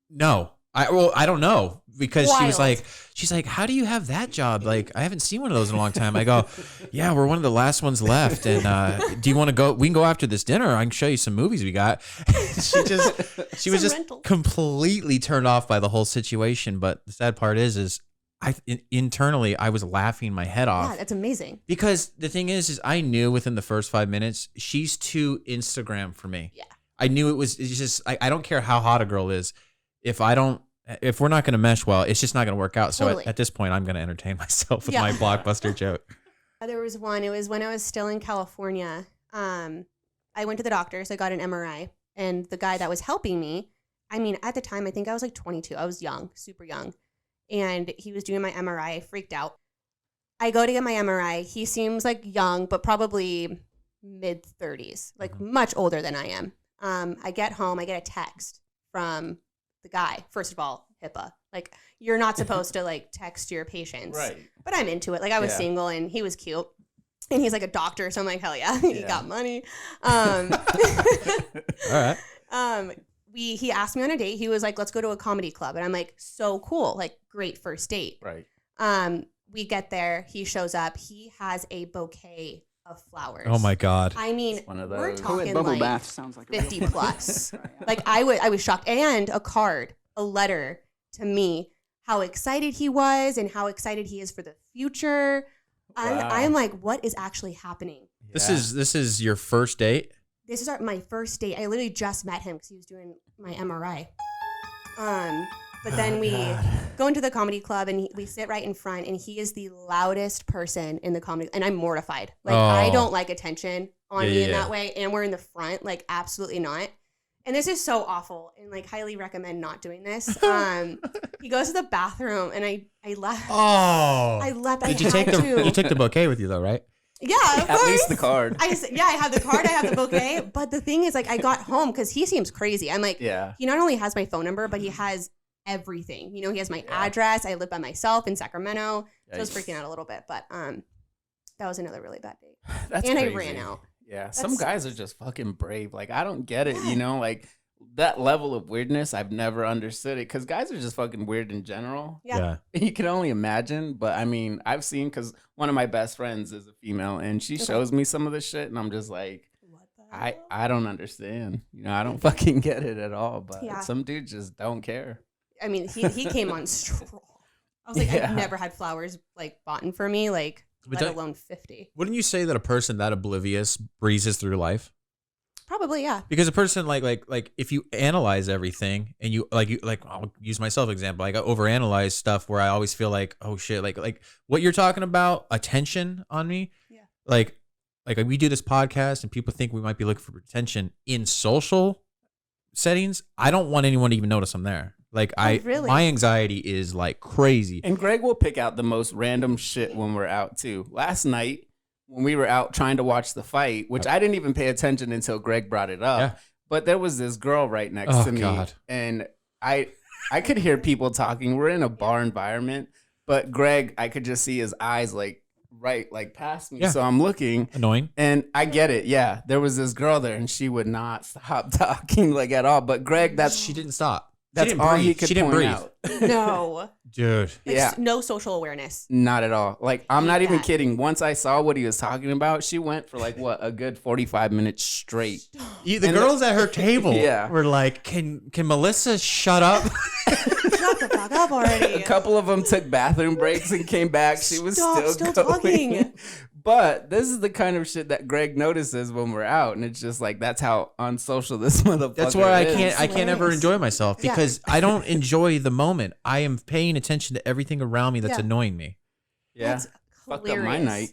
No. I don't know because she's like, how do you have that job? Like, I haven't seen one of those in a long time. I go, yeah, we're one of the last ones left. And do you want to go? We can go after this dinner. I can show you some movies we got. she was just completely turned off by the whole situation. But the sad part is internally I was laughing my head off.
Yeah, that's amazing.
Because the thing is I knew within the first 5 minutes, she's too Instagram for me.
Yeah.
I knew it's just, I don't care how hot a girl is. If we're not going to mesh well, it's just not going to work out. So
Totally.
at this point, I'm going to entertain myself with my Blockbuster joke.
There was one. It was when I was still in California. I went to the doctor, so I got an MRI. And the guy that was helping me, I mean, at the time, I think I was like 22. I was young, super young. And he was doing my MRI. I freaked out. I go to get my MRI. He seems like young, but probably mid-30s, like much older than I am. I get home. I get a text from the guy. First of all, HIPAA. Like, you're not supposed to like text your patients.
Right.
But I'm into it. Like, I was single and he was cute. And he's like a doctor, so I'm like, hell yeah, he got money.
All right.
He asked me on a date. He was like, let's go to a comedy club. And I'm like, so cool. Like, great first date.
Right.
We get there. He shows up. He has a bouquet of flowers.
Oh my God.
I mean, we're talking
bubble
like
bath sounds like
50 plus. Like I was shocked. And a letter to me, how excited he was and how excited he is for the future.
Wow.
I'm like, what is actually happening?
This is your first date?
This is my first date. I literally just met him because he was doing my MRI. But then we go into the comedy club and we sit right in front and he is the loudest person in the comedy. And I'm mortified. Like, I don't like attention on me in that way. And we're in the front, like, absolutely not. And this is so awful and like highly recommend not doing this. He goes to the bathroom and I left.
Oh.
I left.
Did you take the bouquet with you though, right?
Yeah, of
At
course.
least the card.
I have the card, I have the bouquet. But the thing is, like, I got home because he seems crazy. I'm like, he not only has my phone number, but he has everything. You know, he has my address. I live by myself in Sacramento. So I was freaking out a little bit. But that was another really bad date.
That's
and
crazy.
I ran out.
Yeah, some guys are just fucking brave. Like, I don't get it, you know? Like, that level of weirdness, I've never understood it. Because guys are just fucking weird in general.
Yeah.
You can only imagine. But, I mean, I've seen, because one of my best friends is a female, and she shows me some of this shit, and I'm just like, I don't understand. You know, I don't fucking get it at all. But some dudes just don't care.
I mean, he came on strong. I was like, I've never had flowers, like, bought for me, like, let alone 50.
Wouldn't you say that a person that oblivious breezes through life?
Probably, yeah.
Because a person like if you analyze everything and you I'll use myself example. Like I overanalyze stuff where I always feel like, oh shit, like what you're talking about, attention on me. Yeah. Like we do this podcast and people think we might be looking for attention in social settings. I don't want anyone to even notice I'm there. Like my anxiety is like crazy.
And Greg will pick out the most random shit when we're out too. Last night when we were out trying to watch the fight, which I didn't even pay attention until Greg brought it up, but there was this girl right next to me, and I could hear people talking. We're in a bar environment, but Greg, I could just see his eyes like right like past me.
Yeah.
So I'm looking.
Annoying.
And I get it. Yeah. There was this girl there and she would not stop talking like at all. But Greg,
She didn't stop.
that's
didn't
all
breathe.
he could
She didn't
point
breathe.
out.
No.
Dude.
Like,
Yeah.
No social awareness.
Not at all. Like, I'm
Hate
not even
that.
kidding. Once I saw what he was talking about, she went for like what, a good 45 minutes straight.
The
And
girls at her table
Yeah.
were like, can Melissa shut up?
Shut the fuck up already.
A couple of them took bathroom breaks and came back. She was still going.
talking.
But this is the kind of shit that Greg notices when we're out, and it's just like that's how unsocial this motherfucker
That's why
is.
I can't ever enjoy myself
Yeah.
because I don't enjoy the moment. I am paying attention to everything around me that's
Yeah.
annoying me.
Yeah,
That's
fucked up my
hilarious.
night.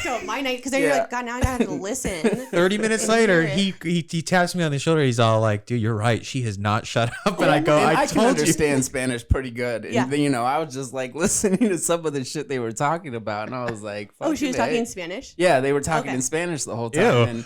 So my night, because then you're
Yeah.
like, God, now I gotta have to listen.
30 minutes
and
later,
hear it.
he taps me on the shoulder. He's all like, "Dude, you're right. She has not shut up." And I go,
And
"I
can
told
understand Spanish pretty good. And
Yeah.
then, you know, I was just like listening to some of the shit they were talking about, and I was like,
Oh, she was
fucking
talking
A.
in Spanish?
Yeah, they were talking
Okay.
in Spanish the whole time.
Ew.
And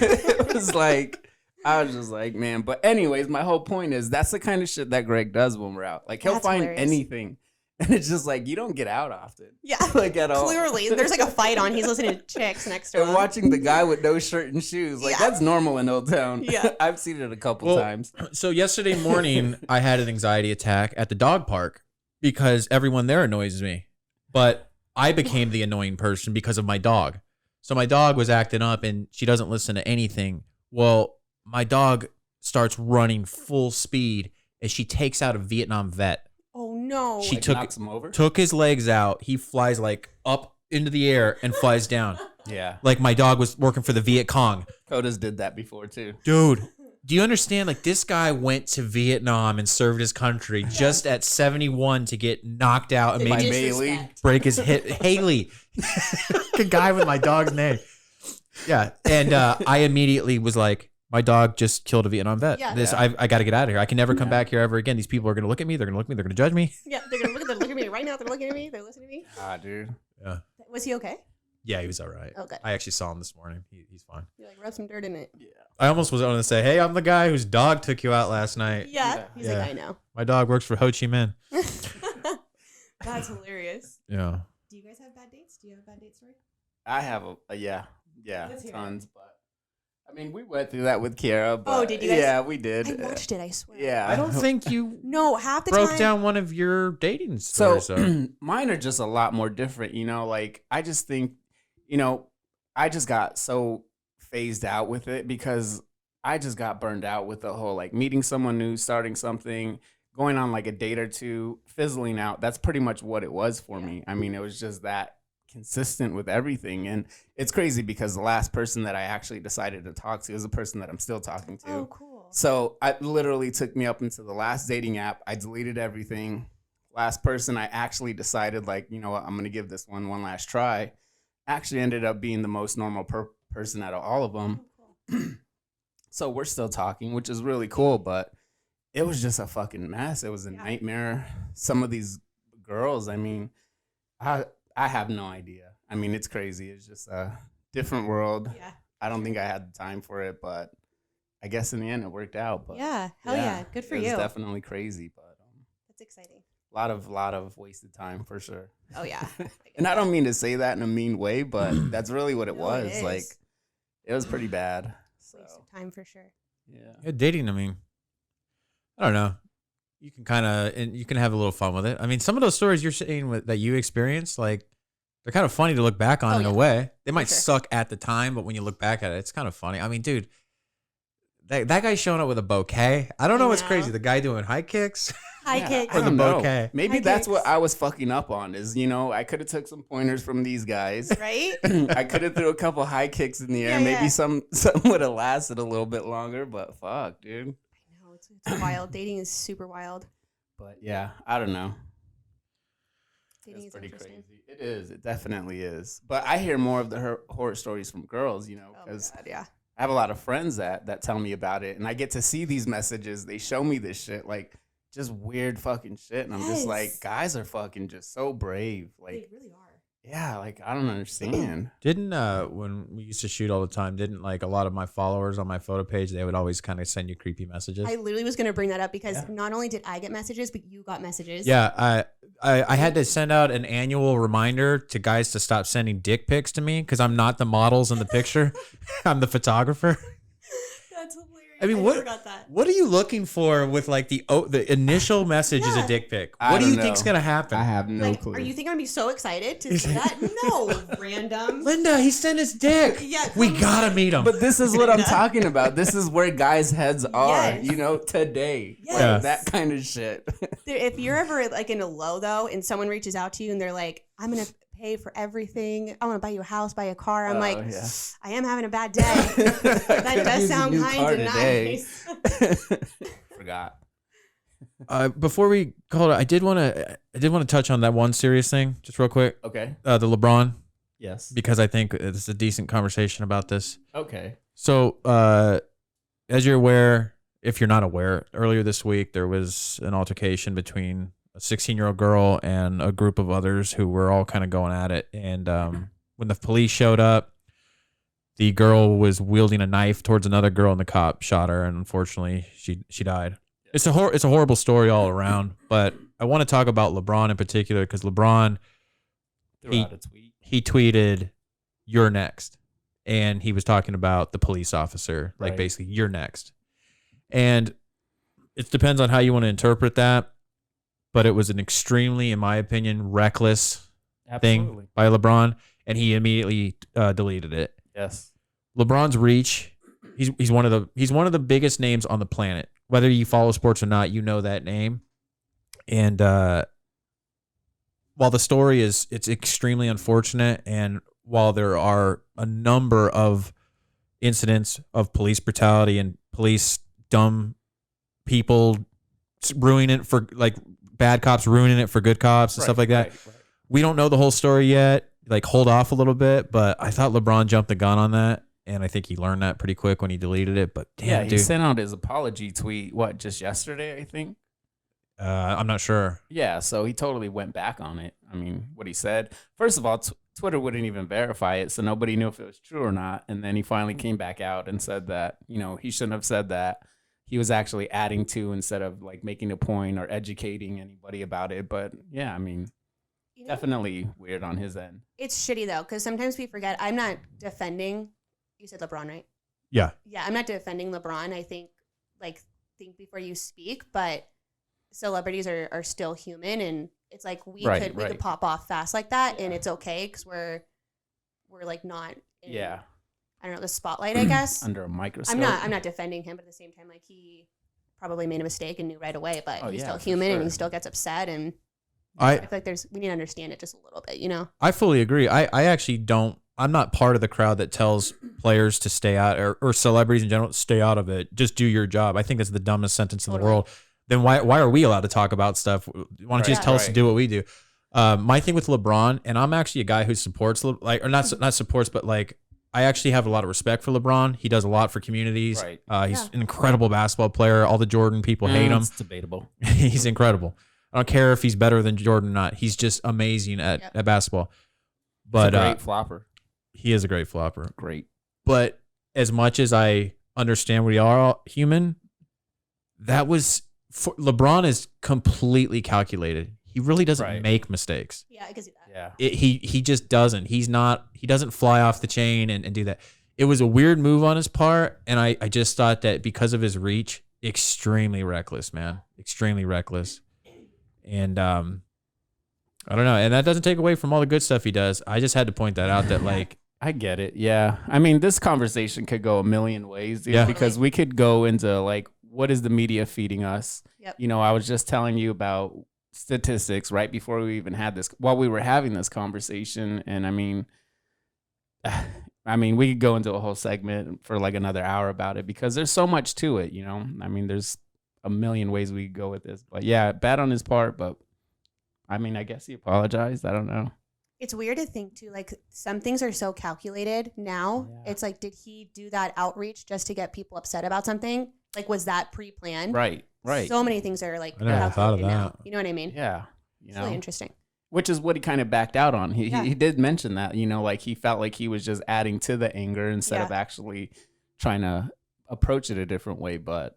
it was like, I was just like, man. But anyways, my whole point is that's the kind of shit that Greg does when we're out. Like he'll
That's
find
hilarious.
anything. And it's just like you don't get out often.
Yeah.
Like at all.
Clearly, there's like a fight on. He's listening to chicks next to
And
him.
watching the guy with no shirt and shoes, like
Yeah.
that's normal in Old Town.
Yeah.
I've seen it a couple
Well,
times.
So yesterday morning, I had an anxiety attack at the dog park because everyone there annoys me. But I became the annoying person because of my dog. So my dog was acting up and she doesn't listen to anything. Well, my dog starts running full speed and she takes out a Vietnam vet.
Oh no.
She
knocks him over?
took his legs out. He flies like up into the air and flies down.
Yeah.
Like my dog was working for the Viet Cong.
Coda's did that before too.
Dude, do you understand? Like this guy went to Vietnam and served his country just at 71 to get knocked out and
By
maybe
Bailey.
break his hip. Haley, a guy with my dog's name. Yeah, and I immediately was like, my dog just killed a Vietnam vet.
Yeah.
I got to get out of here. I can never come back here ever again. These people are gonna look at me. They're gonna look at me. They're gonna judge me.
Yeah, they're looking at me right now. They're looking at me. They're listening to me.
Ah, dude.
Yeah.
Was he okay?
Yeah, he was all right.
Oh, good.
I actually saw him this morning. He's fine.
You like rub some dirt in it. Yeah.
I almost was going to say, hey, I'm the guy whose dog took you out last night.
Yeah. He's like, I know.
My dog works for Ho Chi Minh.
That's hilarious.
Yeah.
Do you guys have bad dates? Do you have a bad date story?
I have yeah,
Let's hear it.
tons. But I mean, we went through that with Kiara. But
Oh, did you guys?
Yeah, we did.
I watched it. I swear.
Yeah,
I don't think you
No, half the
broke
time.
down one of your dating
So
stories.
mine are just a lot more different. You know, like I just think, you know, I just got so phased out with it because I just got burned out with the whole like meeting someone new, starting something, going on like a date or two, fizzling out. That's pretty much what it was for me. I mean, it was just that consistent with everything. And it's crazy because the last person that I actually decided to talk to is the person that I'm still talking to.
Oh, cool.
So it literally took me up into the last dating app. I deleted everything. Last person I actually decided like, you know what, I'm going to give this one last try. Actually ended up being the most normal person out of all of them. So we're still talking, which is really cool, but it was just a fucking mess. It was a nightmare. Some of these girls, I mean, I have no idea. I mean, it's crazy. It's just a different world.
Yeah.
I don't think I had the time for it, but I guess in the end it worked out. But
Yeah. Hell yeah. Good for
it
you.
was definitely crazy, but
That's exciting.
a lot of wasted time for sure.
Oh yeah.
And I don't mean to say that in a mean way, but that's really what it
No,
was.
it is.
Like, it was pretty bad.
Wasted time for sure.
Yeah, dating, I mean, I don't know. You can kind of, and you can have a little fun with it. I mean, some of those stories you're saying that you experienced, like, they're kind of funny to look back on in a way. They might suck at the time, but when you look back at it, it's kind of funny. I mean, dude, that guy's showing up with a bouquet. I don't know what's crazy. The guy doing high kicks.
High kicks.
I
Or the
don't know.
bouquet.
Maybe
High
that's what
kicks.
I was fucking up on is, you know, I could have took some pointers from these guys.
Right?
I could have threw a couple high kicks in the air.
Yeah,
Maybe
yeah.
some would have lasted a little bit longer, but fuck, dude.
No, it's wild. Dating is super wild.
But yeah, I don't know.
Dating is
Pretty
interesting.
crazy. It is. It definitely is. But I hear more of the horror stories from girls, you know, because
God, yeah.
I have a lot of friends that tell me about it, and I get to see these messages. They show me this shit, like just weird fucking shit, and I'm just like,
Yes.
guys are fucking just so brave. Like,
They really are.
yeah, like I don't understand.
Didn't, when we used to shoot all the time, didn't like a lot of my followers on my photo page, they would always kind of send you creepy messages?
I literally was going to bring that up because not only did I get messages, but you got messages.
Yeah, I had to send out an annual reminder to guys to stop sending dick pics to me because I'm not the models in the picture. I'm the photographer.
That's hilarious.
I mean, what are you looking for with like the initial message is a dick pic? What do you think's gonna happen?
I have no
Like,
clue.
are you think I'm gonna be so excited to see that? No, random.
Linda, he sent his dick.
Yeah,
we gotta meet him.
But this is what I'm talking about. This is where guys' heads are, you know, today.
Yes.
Like, that kind of shit.
If you're ever like in a low though, and someone reaches out to you and they're like, "I'm gonna pay for everything. I want to buy you a house, buy you a car." I'm like,
yeah.
I am having a bad day. That does sound kind of nice.
Forgot.
Before we call it, I did want to touch on that one serious thing just real quick.
Okay.
The LeBron.
Yes.
Because I think it's a decent conversation about this.
Okay.
So, as you're aware, if you're not aware, earlier this week there was an altercation between a 16-year-old girl and a group of others who were all kind of going at it. And when the police showed up, the girl was wielding a knife towards another girl, and the cop shot her, and unfortunately, she died. It's a horrible story all around. But I want to talk about LeBron in particular because LeBron he tweeted, "You're next," and he was talking about the police officer, like basically, "You're next," and it depends on how you want to interpret that. But it was an extremely, in my opinion, reckless thing by LeBron, and he immediately deleted it.
Yes.
LeBron's reach, he's one of the biggest names on the planet. Whether you follow sports or not, you know that name. And while the story it's extremely unfortunate, and while there are a number of incidents of police brutality and police dumb people ruining it for like bad cops ruining it for good cops and stuff like that. Right. We don't know the whole story yet. Like, hold off a little bit, but I thought LeBron jumped the gun on that, and I think he learned that pretty quick when he deleted it. But damn,
he sent out his apology tweet, just yesterday, I think?
I'm not sure.
Yeah, so he totally went back on it. I mean, what he said. First of all, Twitter wouldn't even verify it, so nobody knew if it was true or not. And then he finally came back out and said that, he shouldn't have said that. He was actually adding to instead of like making a point or educating anybody about it. But yeah, I mean, definitely weird on his end.
It's shitty though, because sometimes we forget. I'm not defending. You said LeBron, right?
Yeah.
Yeah, I'm not defending LeBron. I think think before you speak, but celebrities are still human, and it's like we could pop off fast like that, and it's okay because we're like not. I don't know, the spotlight, I guess.
Under a microscope.
I'm not defending him, but at the same time, like, he probably made a mistake and knew right away, but he's still human and he still gets upset, and I feel like we need to understand it just a little bit,
I fully agree. I actually don't. I'm not part of the crowd that tells players to stay out or celebrities in general, stay out of it. Just do your job. I think that's the dumbest sentence in the world. Then why are we allowed to talk about stuff? Why don't you just tell us to do what we do? My thing with LeBron, and I'm actually a guy who supports or not supports, but like, I actually have a lot of respect for LeBron. He does a lot for communities. He's an incredible basketball player. All the Jordan people hate him.
It's debatable.
He's incredible. I don't care if he's better than Jordan or not. He's just amazing at basketball. But
he's a great flopper.
He is a great flopper.
Great.
But as much as I understand we are all human, LeBron is completely calculated. He really doesn't make mistakes.
Yeah, I can see that.
Yeah.
He just doesn't. He doesn't fly off the chain and do that. It was a weird move on his part, and I just thought that because of his reach, extremely reckless, man. Extremely reckless. And I don't know. And that doesn't take away from all the good stuff he does. I just had to point that out that like
I get it. Yeah. I mean, this conversation could go a million ways, dude, because we could go into like, what is the media feeding us?
Yep.
I was just telling you about statistics right before we even had this, while we were having this conversation. And I mean, we could go into a whole segment for like another hour about it because there's so much to it, I mean, there's a million ways we could go with this, but yeah, bad on his part, but I mean, I guess he apologized. I don't know.
It's weird to think too, like some things are so calculated now. Yeah. It's like, did he do that outreach just to get people upset about something? Like, was that pre-planned?
Right.
So many things are like,
I never thought of that.
Now. You know what I mean?
Yeah.
It's really interesting.
Which is what he kind of backed out on. He did mention that, like he felt like he was just adding to the anger instead of actually trying to approach it a different way. But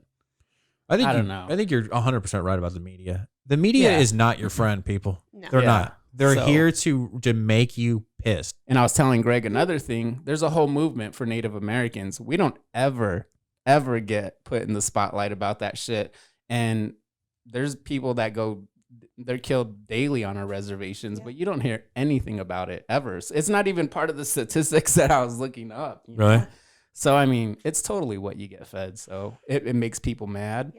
I don't know.
I think you're 100% right about the media. The media is not your friend, people.
No.
They're
Yeah.
not. They're
So-
here to make you pissed.
And I was telling Greg another thing. There's a whole movement for Native Americans. We don't ever get put in the spotlight about that shit. And there's people that they're killed daily on our reservations, but you don't hear anything about it ever. It's not even part of the statistics that I was looking up. you know?
Really?
So, I mean, it's totally what you get fed. So it makes people mad,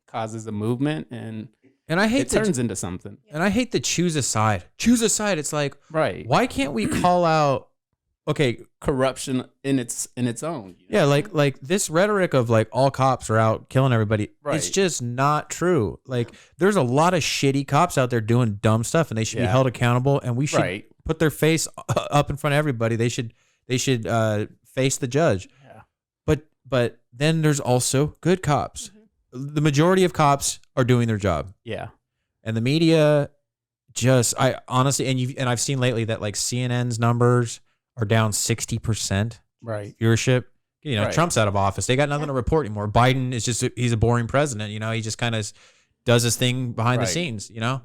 causes a movement, and
I hate
it turns into something.
And I hate the choose a side. Choose a side. It's like,
right.
Why can't we call out, okay,
corruption in its own?
Yeah, like this rhetoric of like all cops are out killing everybody.
Right.
It's just not true. Like there's a lot of shitty cops out there doing dumb stuff, and they should be
Yeah.
held accountable. And we should
Right.
put their face up in front of everybody. They should face the judge.
Yeah.
But then there's also good cops. The majority of cops are doing their job.
Yeah.
And the media I honestly, and I've seen lately that like CNN's numbers are down 60%.
Right.
Viewership. You know,
Right.
Trump's out of office. They got nothing to report anymore. Biden is he's a boring president. You know, he just kind of does his thing behind the
Right.
scenes, you know,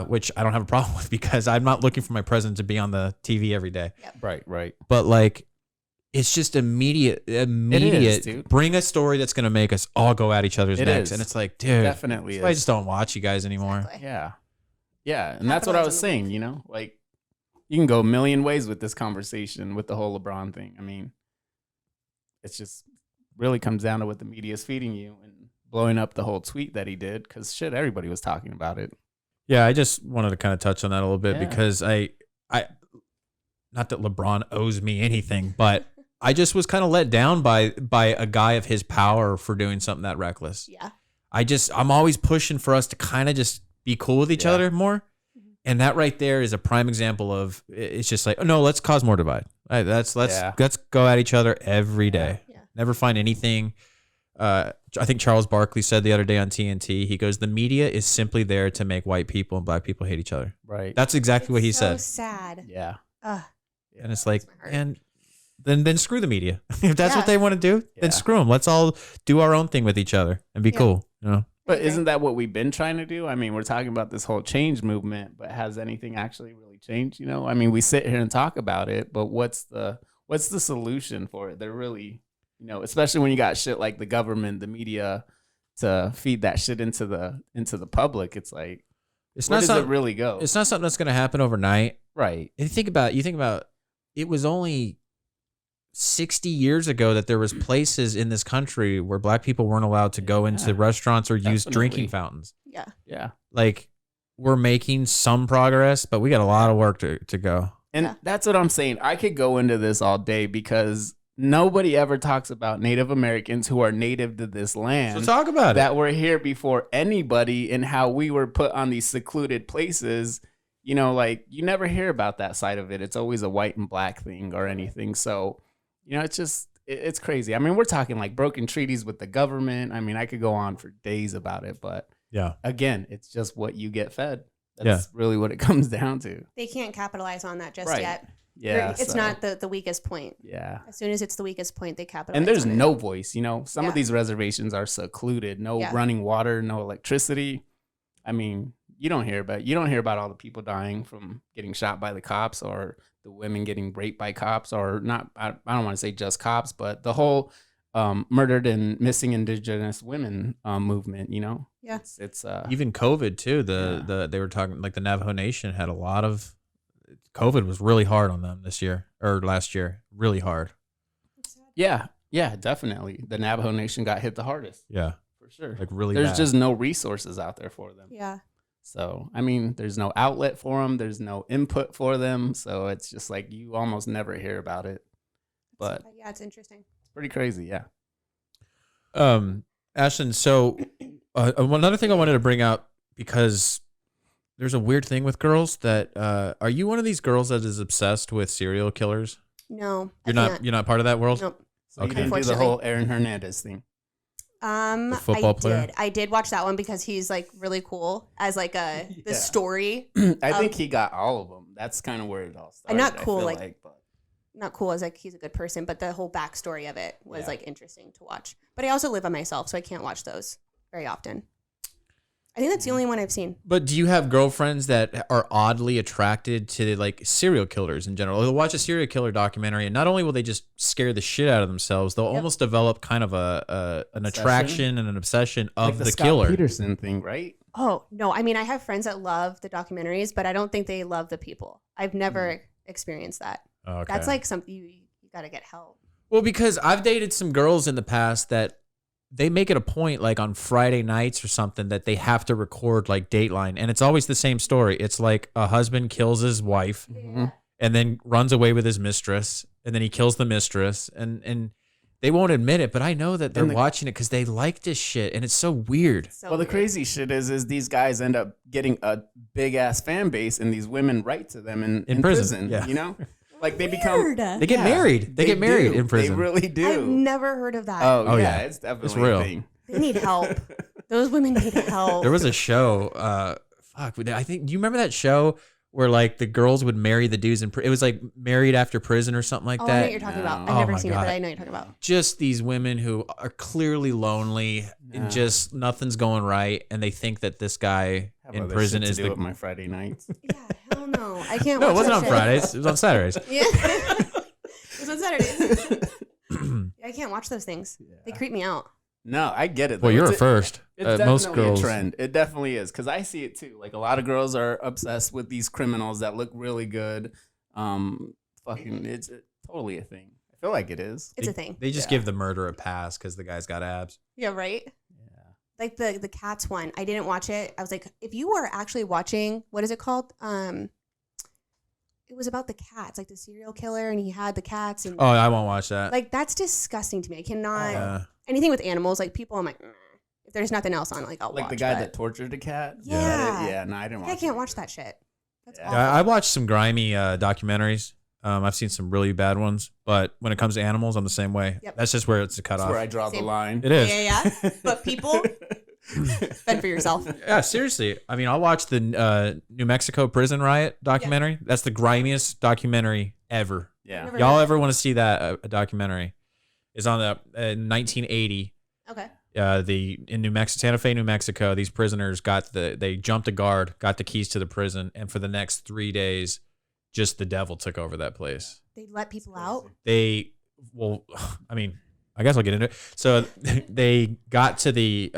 which I don't have a problem with because I'm not looking for my president to be on the TV every day.
Right.
But like, it's just immediate.
dude.
Bring a story that's going to make us all go at each other's
It
necks.
is.
And it's like, dude,
Definitely
that's why I
is.
just don't watch you guys anymore.
Yeah. Yeah. And that's what I was saying, you know, like you can go a million ways with this conversation with the whole LeBron thing. I mean, it's just really comes down to what the media is feeding you and blowing up the whole tweet that he did because shit, everybody was talking about it.
Yeah, I just wanted to kind of touch on that a little bit
Yeah.
because I not that LeBron owes me anything, but I just was kind of let down by a guy of his power for doing something that reckless.
Yeah.
I'm always pushing for us to kind of just be cool with each other more. And that right there is a prime example of it's just like, oh no, let's cause more divide. All right, let's go at each other every day.
Yeah.
Never find anything. I think Charles Barkley said the other day on TNT, he goes, the media is simply there to make white people and black people hate each other.
Right.
That's exactly what he
so
said.
sad.
Yeah.
Ugh.
And it's like, and then screw the media. If that's what
Yeah.
they want to do, then screw them. Let's all do our own thing with each other and be cool. You know?
But isn't that what we've been trying to do? I mean, we're talking about this whole change movement, but has anything actually really changed? You know, I mean, we sit here and talk about it, but what's the solution for it? They're really, you know, especially when you got shit like the government, the media to feed that shit into the public. It's like, where does it really go?
It's not something that's going to happen overnight.
Right.
And you think about it was only 60 years ago that there was places in this country where black people weren't allowed to go into restaurants or use drinking fountains.
Yeah.
Yeah.
Like we're making some progress, but we got a lot of work to go.
And that's what I'm saying. I could go into this all day because nobody ever talks about Native Americans who are native to this land.
So talk about it.
That were here before anybody and how we were put on these secluded places. You know, like you never hear about that side of it. It's always a white and black thing or anything. So, you know, it's just, it's crazy. I mean, we're talking like broken treaties with the government. I mean, I could go on for days about it, but
yeah,
again, it's just what you get fed. That's really what it comes down to.
They can't capitalize on that just
Right.
yet.
Yeah,
It's
so-
not the weakest point.
Yeah.
As soon as it's the weakest point, they capitalize.
And there's
on it.
no voice, you know. Some
Yeah.
of these reservations are secluded, no
Yeah.
running water, no electricity. I mean, you don't hear about all the people dying from getting shot by the cops or the women getting raped by cops or not. I don't want to say just cops, but the whole murdered and missing indigenous women movement, you know.
Yeah.
It's
Even COVID too. They were talking like the Navajo Nation had a lot of COVID was really hard on them this year or last year. Really hard.
Yeah, definitely. The Navajo Nation got hit the hardest.
Yeah.
For sure.
Like really
There's
bad.
just no resources out there for them.
Yeah.
So, I mean, there's no outlet for them. There's no input for them. So it's just like you almost never hear about it. But
Yeah, it's interesting.
it's pretty crazy. Yeah.
Ashlyn, so another thing I wanted to bring up because there's a weird thing with girls that are you one of these girls that is obsessed with serial killers?
No.
You're not part of that world?
Nope.
So you didn't do the whole Aaron Hernandez thing.
The football player?
I did watch that one because he's like really cool as like the
Yeah.
story.
I think he got all of them. That's kind of where it all started.
I'm not
I
cool
feel
like
but
not cool as like he's a good person, but the whole backstory of it was
Yeah.
like interesting to watch. But I also live by myself, so I can't watch those very often. I think that's the only one I've seen.
But do you have girlfriends that are oddly attracted to like serial killers in general? They'll watch a serial killer documentary, and not only will they just scare the shit out of themselves, they'll almost develop kind of an attraction and an obsession of
like
the
Scott
killer.
Peterson thing, right?
Oh, no. I mean, I have friends that love the documentaries, but I don't think they love the people. I've never experienced that.
Okay.
That's like something you got to get help.
Well, because I've dated some girls in the past that they make it a point, like on Friday nights or something, that they have to record like Dateline, and it's always the same story. It's like a husband kills his wife and then runs away with his mistress, and then he kills the mistress, and they won't admit it, but I know that they're watching it because they like this shit, and it's so weird.
Well, the crazy shit is these guys end up getting a big ass fan base, and these women write to them in prison.
Yeah.
You know, like they become
They get married. They get married in prison.
They really do.
I've never heard of that.
Oh yeah, it's definitely
it's real.
a thing.
They need help. Those women need help.
There was a show. I think. Do you remember that show where like the girls would marry the dudes in? It was like Married After Prison or something like
I
that.
know what you're talking about. I've never seen it, but I know what you're talking about.
Just these women who are clearly lonely and just nothing's going right, and they think that this guy in prison is
the my Friday nights.
Hell no, I can't.
No,
watch
it wasn't
that
on
shit.
Fridays. It was on Saturdays.
Yeah, it was on Saturdays. I can't watch those things. They creep me out.
No, I get it.
Well,
though.
you're
It's
a first.
It's
Most
definitely
girls-
a trend. It definitely is because I see it too. Like a lot of girls are obsessed with these criminals that look really good. It's totally a thing. I feel like it is.
It's a thing.
They just give the murder a pass because the guy's got abs.
Yeah, right? Yeah. Like the Cats one. I didn't watch it. I was like, if you were actually watching, what is it called? It was about the cats, like the serial killer, and he had the cats. And
Oh, I won't watch that.
like, that's disgusting to me. I cannot. Anything with animals, like people, I'm like, if there's nothing else on, like, I'll
Like
watch
the guy
but-
that tortured a cat.
Yeah.
Yeah. No, I didn't watch.
I can't watch that shit. That's awful.
I watched some grimy documentaries. I've seen some really bad ones, but when it comes to animals, I'm the same way.
Yep.
That's just where it's a cutoff.
That's where I draw the line.
It is.
Yeah. But people, fend for yourself.
Yeah, seriously. I mean, I'll watch the New Mexico prison riot documentary. That's the grimiest documentary ever.
Yeah.
Never
Y'all
heard
ever want to see that a documentary? It's on the 1980.
Okay.
In New Mexico, Santa Fe, New Mexico, these prisoners they jumped a guard, got the keys to the prison, and for the next 3 days, just the devil took over that place.
They let people out.
I mean, I guess I'll get into it. So they got to the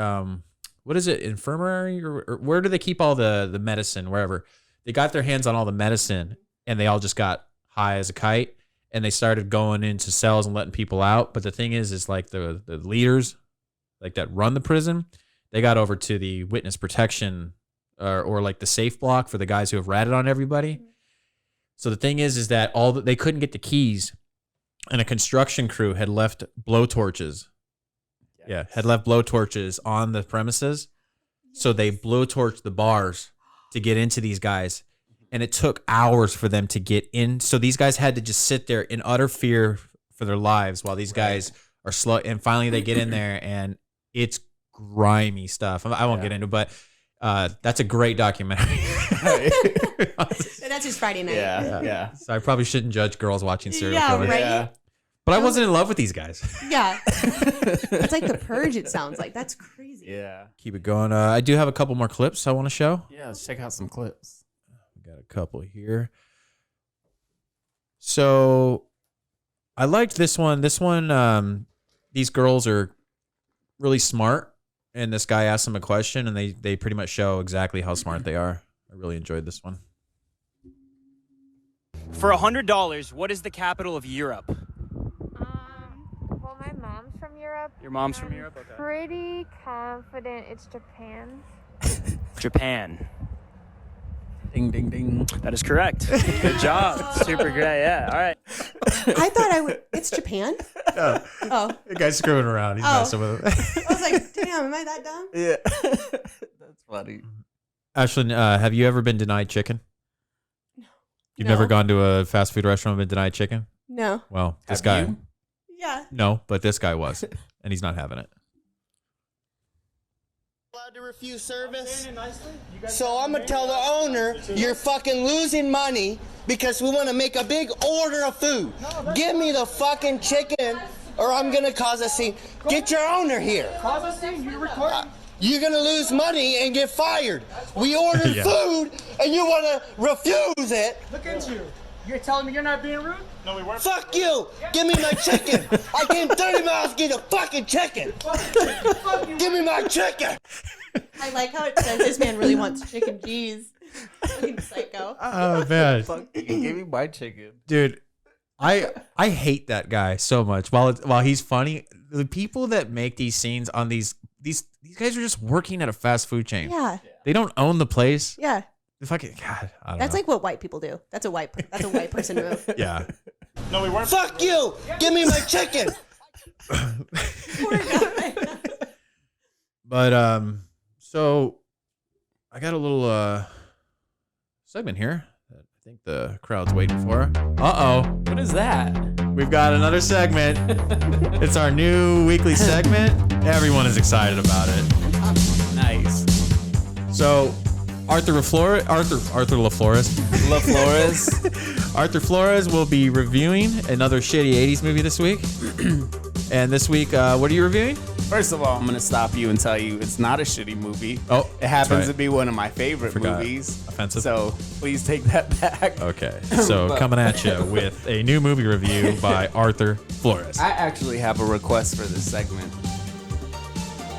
what is it, infirmary or where do they keep all the medicine? Wherever they got their hands on all the medicine, and they all just got high as a kite, and they started going into cells and letting people out. But the thing is like the leaders, like that run the prison, they got over to the witness protection or like the safe block for the guys who have ratted on everybody. So the thing is that they couldn't get the keys, and a construction crew had left blowtorches. Yeah, had left blowtorches on the premises. So they blowtorched the bars to get into these guys, and it took hours for them to get in. So these guys had to just sit there in utter fear for their lives while these guys are slow. And finally they get in there, and it's grimy stuff. I won't get into it, but that's a great documentary.
That's just Friday night.
Yeah.
So I probably shouldn't judge girls watching serial
Yeah,
killers.
right? Yeah.
But I wasn't in love with these guys.
Yeah. It's like The Purge, it sounds like. That's crazy.
Yeah.
Keep it going. I do have a couple more clips I want to show.
Yeah, let's check out some clips.
We got a couple here. So I liked this one. This one, these girls are really smart, and this guy asked them a question, and they pretty much show exactly how smart they are. I really enjoyed this one.
For $100, what is the capital of Europe?
Well, my mom's from Europe.
Your mom's from Europe? Okay.
Pretty confident it's Japan.
Japan.
Ding, ding, ding.
That is correct. Good job. Super great. Yeah. All right.
I thought it's Japan.
No.
Oh.
The guy's screwing around. He's messing with it.
I was like, damn, am I that dumb?
Yeah. That's funny.
Ashlyn, have you ever been denied chicken? You've
No.
never gone to a fast food restaurant and been denied chicken?
No.
Well, this
Have
guy.
you?
Yeah.
No, but this guy was, and he's not having it.
Allowed to refuse service. So I'm gonna tell the owner you're fucking losing money because we want to make a big order of food. Give me the fucking chicken, or I'm gonna cause a scene. Get your owner here.
Cause a scene? You're recording?
you're gonna lose money and get fired. We ordered
Yeah.
food and you wanna refuse it.
Look at you. You're telling me you're not being rude? No, we weren't.
Fuck you! Give me my chicken! I came 30 miles to get a fucking chicken! Give me my chicken!
I like how it says this man really wants chicken. Jeez. Fucking psycho.
Oh man,
Give me my chicken.
dude, I hate that guy so much. While he's funny, the people that make these scenes on these guys are just working at a fast food chain.
Yeah.
They don't own the place.
Yeah.
The fucking God, I don't
That's
know.
like what white people do. That's a white person move.
Yeah.
No, we weren't. Fuck you! Give me my chicken!
But so I got a little segment here that I think the crowd's waiting for.
What is that?
We've got another segment. It's our new weekly segment. Everyone is excited about it.
Nice.
So Arthur LaFlores Arthur Flores will be reviewing another shitty 80s movie this week. And this week, what are you reviewing?
First of all, I'm going to stop you and tell you it's not a shitty movie.
Oh,
it happens
right.
to be one of my favorite
Forgot.
movies.
Offensive.
So please take that back.
Okay. So coming at you with a new movie review by Arthur Flores.
I actually have a request for this segment.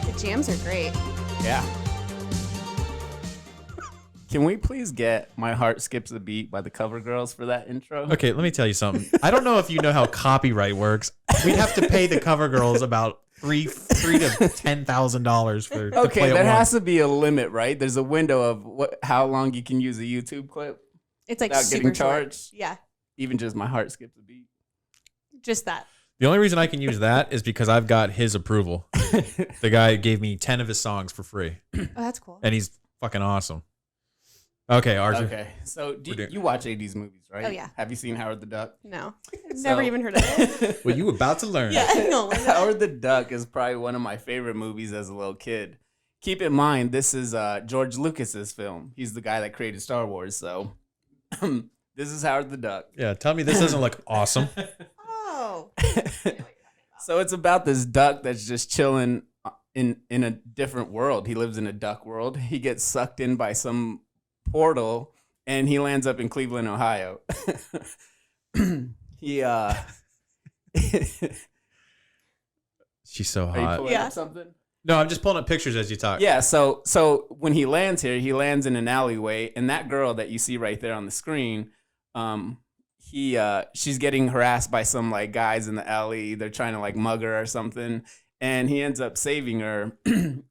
The jams are great.
Yeah. Can we please get My Heart Skips a Beat by the Cover Girls for that intro?
Okay, let me tell you something. I don't know if you know how copyright works. We'd have to pay the cover girls about $3,000 to $10,000 for to
Okay,
play it
there
once.
has to be a limit, right? There's a window of how long you can use a YouTube clip
It's like
without
super
getting
short.
charged.
Yeah.
Even just My Heart Skips a Beat.
Just that.
The only reason I can use that is because I've got his approval. The guy gave me 10 of his songs for free.
Oh, that's cool.
And he's fucking awesome. Okay, Arthur.
Okay, so you watch 80s movies, right?
Oh, yeah.
Have you seen Howard the Duck?
No. Never even heard of it.
Well, you about to learn.
Yeah, no.
Howard the Duck is probably one of my favorite movies as a little kid. Keep in mind, this is George Lucas's film. He's the guy that created Star Wars, so this is Howard the Duck.
Yeah, tell me this doesn't look awesome.
Oh.
So it's about this duck that's just chilling in a different world. He lives in a duck world. He gets sucked in by some portal and he lands up in Cleveland, Ohio.
She's so
Are you
hot.
pulling up something?
No, I'm just pulling up pictures as you talk.
Yeah, so when he lands here, he lands in an alleyway, and that girl that you see right there on the screen, she's getting harassed by some like guys in the alley. They're trying to like mug her or something, and he ends up saving her.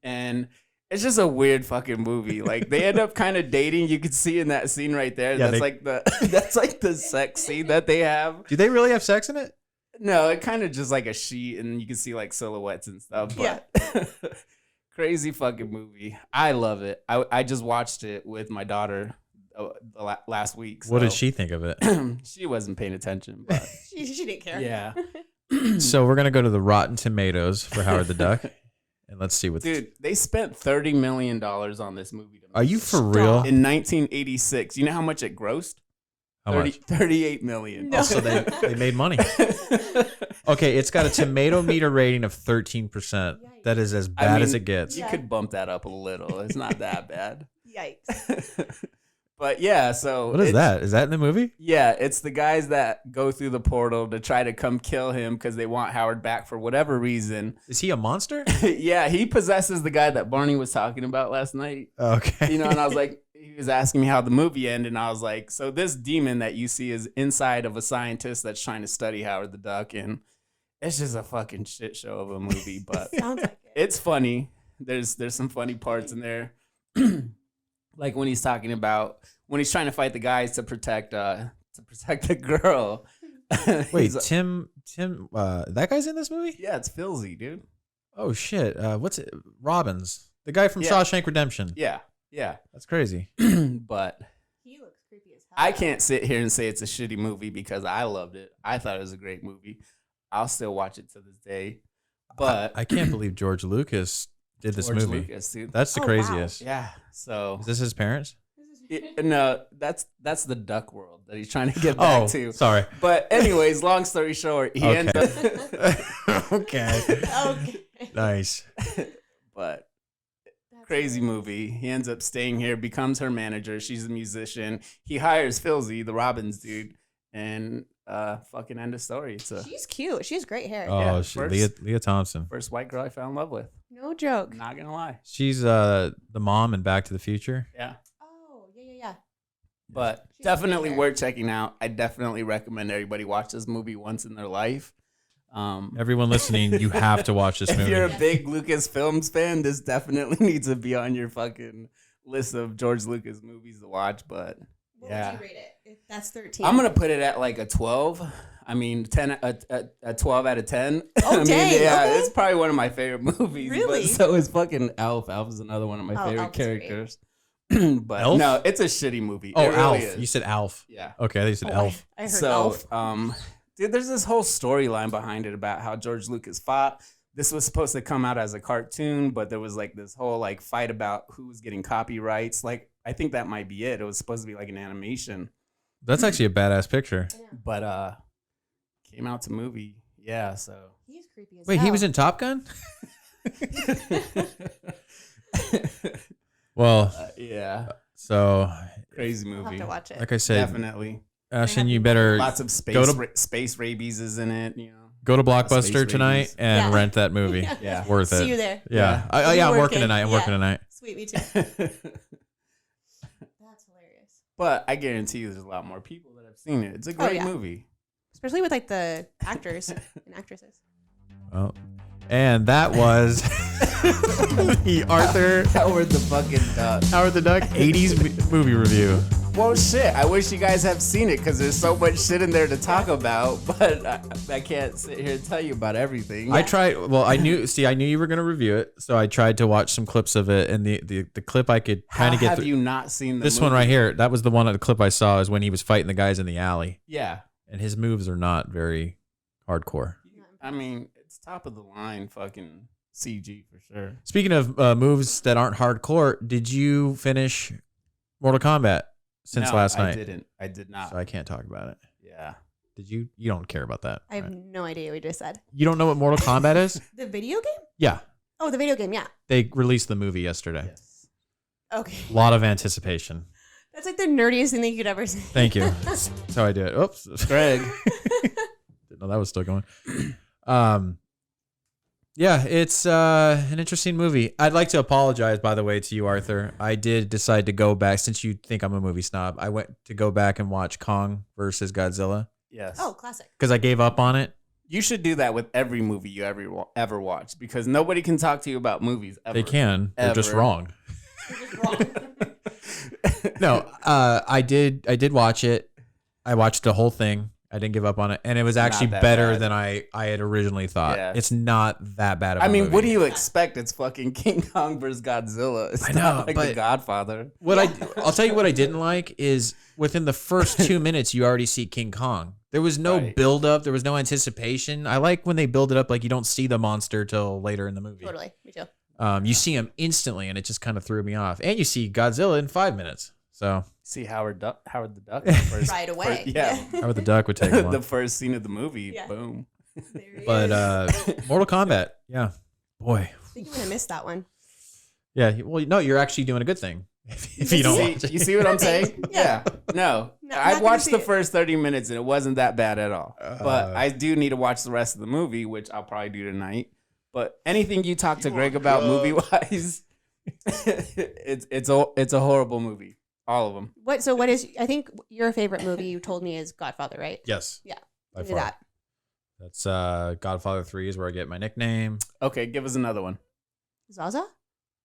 And it's just a weird fucking movie. Like they end up kind of dating. You could see in that scene right there.
Yeah,
That's like the sex scene that they have.
Do they really have sex in it?
No, it kind of just like a sheet, and you can see like silhouettes and stuff. But crazy fucking movie. I love it. I just watched it with my daughter last week.
What did she think of it?
She wasn't paying attention, but
she didn't care.
yeah.
So we're gonna go to the Rotten Tomatoes for Howard the Duck, and let's see what.
Dude, they spent $30 million on this movie.
Are you for real?
In 1986, you know how much it grossed?
How much?
$38 million.
Oh, so they made money. Okay, it's got a tomato meter rating of 13%. That is as bad as it gets.
You could bump that up a little. It's not that bad.
Yikes.
But yeah, so
What is that? Is that in the movie?
Yeah, it's the guys that go through the portal to try to come kill him because they want Howard back for whatever reason.
Is he a monster?
Yeah, he possesses the guy that Barney was talking about last night.
Okay.
You know, and I was like, he was asking me how the movie ended, and I was like, so this demon that you see is inside of a scientist that's trying to study Howard the Duck, and it's just a fucking shit show of a movie, but
Sounds like it.
it's funny. There's some funny parts in there. Like when he's talking about when he's trying to fight the guys to protect the girl.
Wait, Tim, that guy's in this movie?
Yeah, it's Filzy, dude.
Oh shit! What's it? Robbins, the guy from
Yeah.
Shawshank Redemption.
Yeah.
That's crazy.
But
He looks creepy as hell.
I can't sit here and say it's a shitty movie because I loved it. I thought it was a great movie. I'll still watch it to this day. But
I can't believe George Lucas did this
George
movie.
Lucas, dude.
That's the
Oh, wow.
craziest.
Yeah. So
Is this his parents?
no, that's the duck world that he's trying to get back
Oh,
to.
sorry.
But anyways, long story short, he ends up
Okay.
Okay.
Nice.
but Crazy movie. He ends up staying here, becomes her manager. She's a musician. He hires Philzy, the Robbins dude, and fucking end of story.
She's cute. She has great hair.
Oh,
first,
Leah Thompson.
first white girl I fell in love with.
No joke.
Not gonna lie.
She's the mom in Back to the Future.
Yeah.
Oh, yeah.
But definitely worth checking out. I definitely recommend everybody watch this movie once in their life.
Everyone listening, you have to watch this
if
movie.
you're a big Lucasfilms fan, this definitely needs to be on your fucking list of George Lucas movies to watch. But
What
yeah,
would you rate it? If that's 13.
I'm gonna put it at like a 12. I mean, 10 a 12 out of 10.
Oh,
I mean,
dang,
yeah,
okay.
it's probably one of my favorite movies.
Really?
But so is fucking Elf. Elf is another one of my favorite
Elf is great.
characters. But
Elf?
no, it's a shitty movie.
Oh,
It really
Alf.
is.
You said Alf.
Yeah.
Okay, I think you said Elf.
I heard
So,
Elf.
dude, there's this whole storyline behind it about how George Lucas fought. This was supposed to come out as a cartoon, but there was like this whole like fight about who was getting copyrights. Like, I think that might be it. It was supposed to be like an animation,
That's actually a badass picture.
but came out to movie. Yeah, so
He's creepy as
Wait,
hell.
he was in Top Gun? Well,
yeah,
so
crazy
I'll have
movie.
to watch it.
like I said,
Definitely.
Ashton, you better
Lots of space
go to
space rabies is in it. You know,
go to
Space
Blockbuster tonight
rabies.
and
Yeah.
rent that movie.
Yeah.
It's worth it.
See you there.
Yeah,
Yeah.
yeah, I'm
You
working tonight. I'm
Yeah.
working tonight.
Sweet, me too.
but
That's hilarious.
I guarantee you, there's a lot more people that have seen it. It's a
Oh,
great
yeah.
movie.
Especially with like the actors and actresses.
Oh, and that was the Arthur
Howard the fucking duck.
Howard the Duck 80s movie review.
Well, shit. I wish you guys have seen it because there's so much shit in there to talk about, but I can't sit here and tell you about everything.
I tried. Well, I knew you were gonna review it, so I tried to watch some clips of it, and the clip I could
How
kind of get.
have you not seen
this
movie?
one right here? That was the one. The clip I saw is when he was fighting the guys in the alley,
Yeah.
and his moves are not very hardcore.
I mean, it's top of the line fucking CG for sure.
Speaking of moves that aren't hardcore, did you finish Mortal Kombat since
No,
last night?
I didn't. I did not.
So I can't talk about it.
Yeah.
Did you? You don't care about that.
I have
right?
no idea what you just said.
You don't know what Mortal Kombat is?
The video game?
Yeah,
Oh, the video game, yeah.
they released the movie yesterday.
Yes.
Okay.
A lot of anticipation.
That's like the nerdiest thing that you could ever say.
Thank you. That's how I do it. Oops.
Greg.
Didn't know that was still going. Yeah, it's an interesting movie. I'd like to apologize, by the way, to you, Arthur. I did decide to go back, since you think I'm a movie snob. I went to go back and watch Kong versus Godzilla
Yes.
Oh, classic.
because I gave up on it.
You should do that with every movie you ever watch because nobody can talk to you about movies ever.
They can. They're just
Ever.
wrong. No, I did watch it. I watched the whole thing. I didn't give up on it, and it was actually
that
better
bad.
than I had originally thought.
Yeah.
It's not that bad of a
I mean,
movie.
what do you expect? It's fucking King Kong versus Godzilla. It's
I know,
not like
but
The Godfather.
I'll tell you what I didn't like is within the first 2 minutes you already see King Kong. There was no
Right.
build up. There was no anticipation. I like when they build it up like you don't see the monster till later in the movie.
Totally. Me too.
You see him instantly, and it just kind of threw me off. And you see Godzilla in 5 minutes. So
See Howard the Duck in the first,
Right away.
yeah.
Howard the Duck would take him
the
on.
first scene of the movie.
Yeah.
Boom.
But Mortal Kombat, yeah, boy,
I think I'm gonna miss that one.
yeah. Well, no, you're actually doing a good thing if you don't watch it.
You see what I'm saying?
Yeah.
No.
No,
I
not gonna
watched
see
the
it.
first 30 minutes and it wasn't that bad at all. But I do need to watch the rest of the movie, which I'll probably do tonight. But anything you talk to Greg about movie wise, it's a horrible movie. All of them.
What is I think your favorite movie you told me is Godfather, right?
Yes.
Yeah.
By
Do
far.
that.
That's Godfather 3 is where I get my nickname.
Okay, give us another one.
Zaza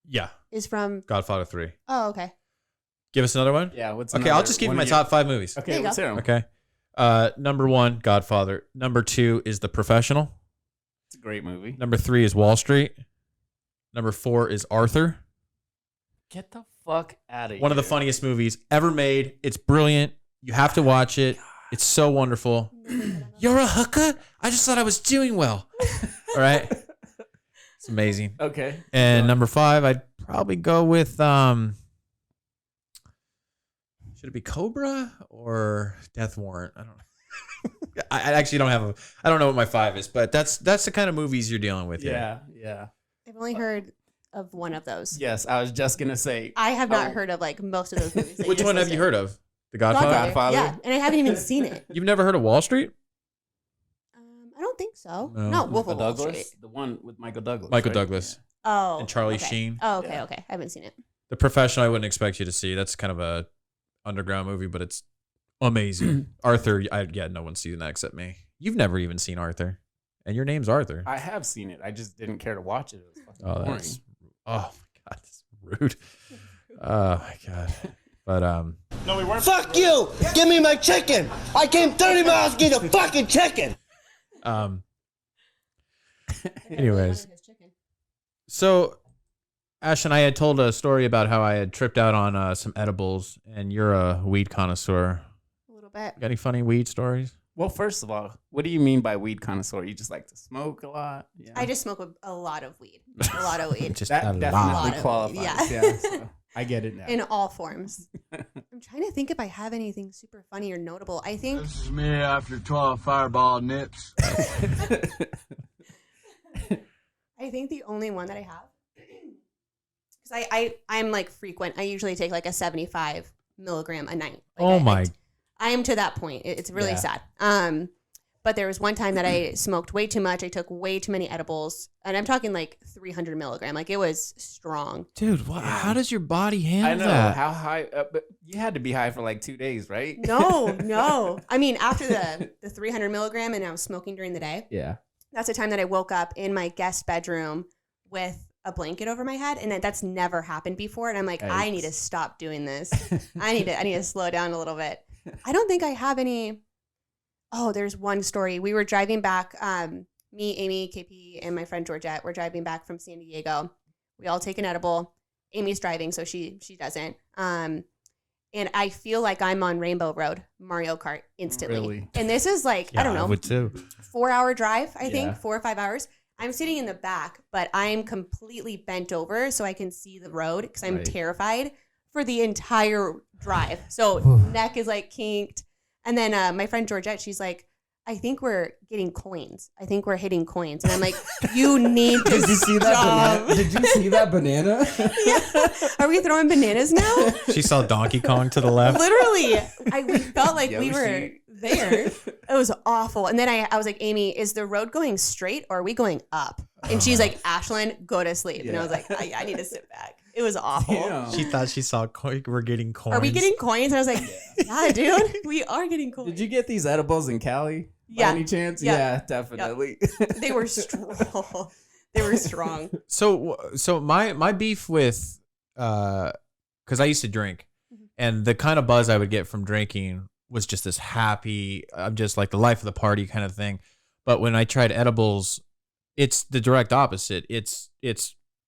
Yeah,
is from
Godfather 3.
Oh, okay.
Give us another one.
Yeah, what's
Okay, I'll just give you my top 5 movies.
There
Okay,
you
let's
go.
hear 'em.
Okay. Number 1, Godfather. Number 2 is The Professional.
It's a great movie.
Number 3 is Wall Street. Number 4 is Arthur.
Get the fuck out of here.
One of the funniest movies ever made. It's brilliant. You have to watch it. It's so wonderful. You're a hooker? I just thought I was doing well. All right. It's amazing.
Okay.
And number 5, I'd probably go with should it be Cobra or Death Warrant? I don't know. I actually don't have I don't know what my 5 is, but that's the kind of movies you're dealing with here.
Yeah.
I've only heard of one of those.
Yes, I was just gonna say.
I have not heard of like most of those movies.
Which one have you heard of? The Godfather?
Godfather. Yeah, and I haven't even seen it.
You've never heard of Wall Street?
I don't think so.
No.
Not Wolf of Wall
Douglas,
Street.
the one with Michael Douglas.
Michael
right?
Douglas.
Oh.
And Charlie
okay.
Sheen.
Oh, okay, okay. I haven't seen it.
The Professional, I wouldn't expect you to see. That's kind of a underground movie, but it's amazing. Arthur, no one's seen that except me. You've never even seen Arthur, and your name's Arthur.
I have seen it. I just didn't care to watch it. It was fucking
Oh,
boring.
oh my god, that's rude. Oh my god. But
No, we weren't. Fuck you! Give me my chicken! I came 30 miles to get a fucking chicken!
Anyways, so Ash and I had told a story about how I had tripped out on some edibles, and you're a weed connoisseur.
A little bit.
Got any funny weed stories?
Well, first of all, what do you mean by weed connoisseur? You just like to smoke a lot? Yeah.
I just smoke a lot of weed. A lot of weed.
Just
that
a
definitely
lot.
qualifies.
Yeah.
Yeah, so I get it now.
In all forms. I'm trying to think if I have anything super funny or notable. I think
This is me after 12 fireball nips.
I think the only one that I have, because I'm like frequent. I usually take like a 75 milligram a night. Like I am to that point. It's really sad. But there was one time that I smoked way too much. I took way too many edibles, and I'm talking like 300 milligram. Like it was strong.
Dude, how does your body handle
I know
that?
how high, but you had to be high for like 2 days, right?
No. I mean, after the 300 milligram, and I was smoking during the day.
Yeah.
That's the time that I woke up in my guest bedroom with a blanket over my head, and that's never happened before. And I'm like, I need to stop doing this. I need to slow down a little bit. I don't think I have any. Oh, there's one story. We were driving back. Me, Amy, KP, and my friend Georgette were driving back from San Diego. We all take an edible. Amy's driving, so she doesn't. And I feel like I'm on Rainbow Road, Mario Kart, instantly.
Really?
And this is like, I don't know,
I would too.
4-hour drive, I think,
Yeah.
4 or 5 hours. I'm sitting in the back, but I'm completely bent over so I can see the road because I'm
Right.
terrified for the entire drive. So neck is like kinked. And then my friend Georgette, she's like, I think we're getting coins. I think we're hitting coins. And I'm like, you need to
Did you see that
stop.
banana? Did you see that banana?
Yeah. Are we throwing bananas now?
She saw Donkey Kong to the left.
Literally. We felt like we were
Yoshi.
there. It was awful. And then I was like, Amy, is the road going straight or are we going up? And she's like, Ashlyn, go to sleep. And I was like, I need to sit back. It was awful.
Damn.
She thought she saw we're getting coins.
Are we getting coins? And I was like, yeah, dude, we are getting coins.
Did you get these edibles in Cali?
Yeah.
By any chance?
Yeah.
Yeah, definitely.
They were strong. They were strong.
So my beef with because I used to drink, and the kind of buzz I would get from drinking was just this happy, I'm just like the life of the party kind of thing. But when I tried edibles, it's the direct opposite. It's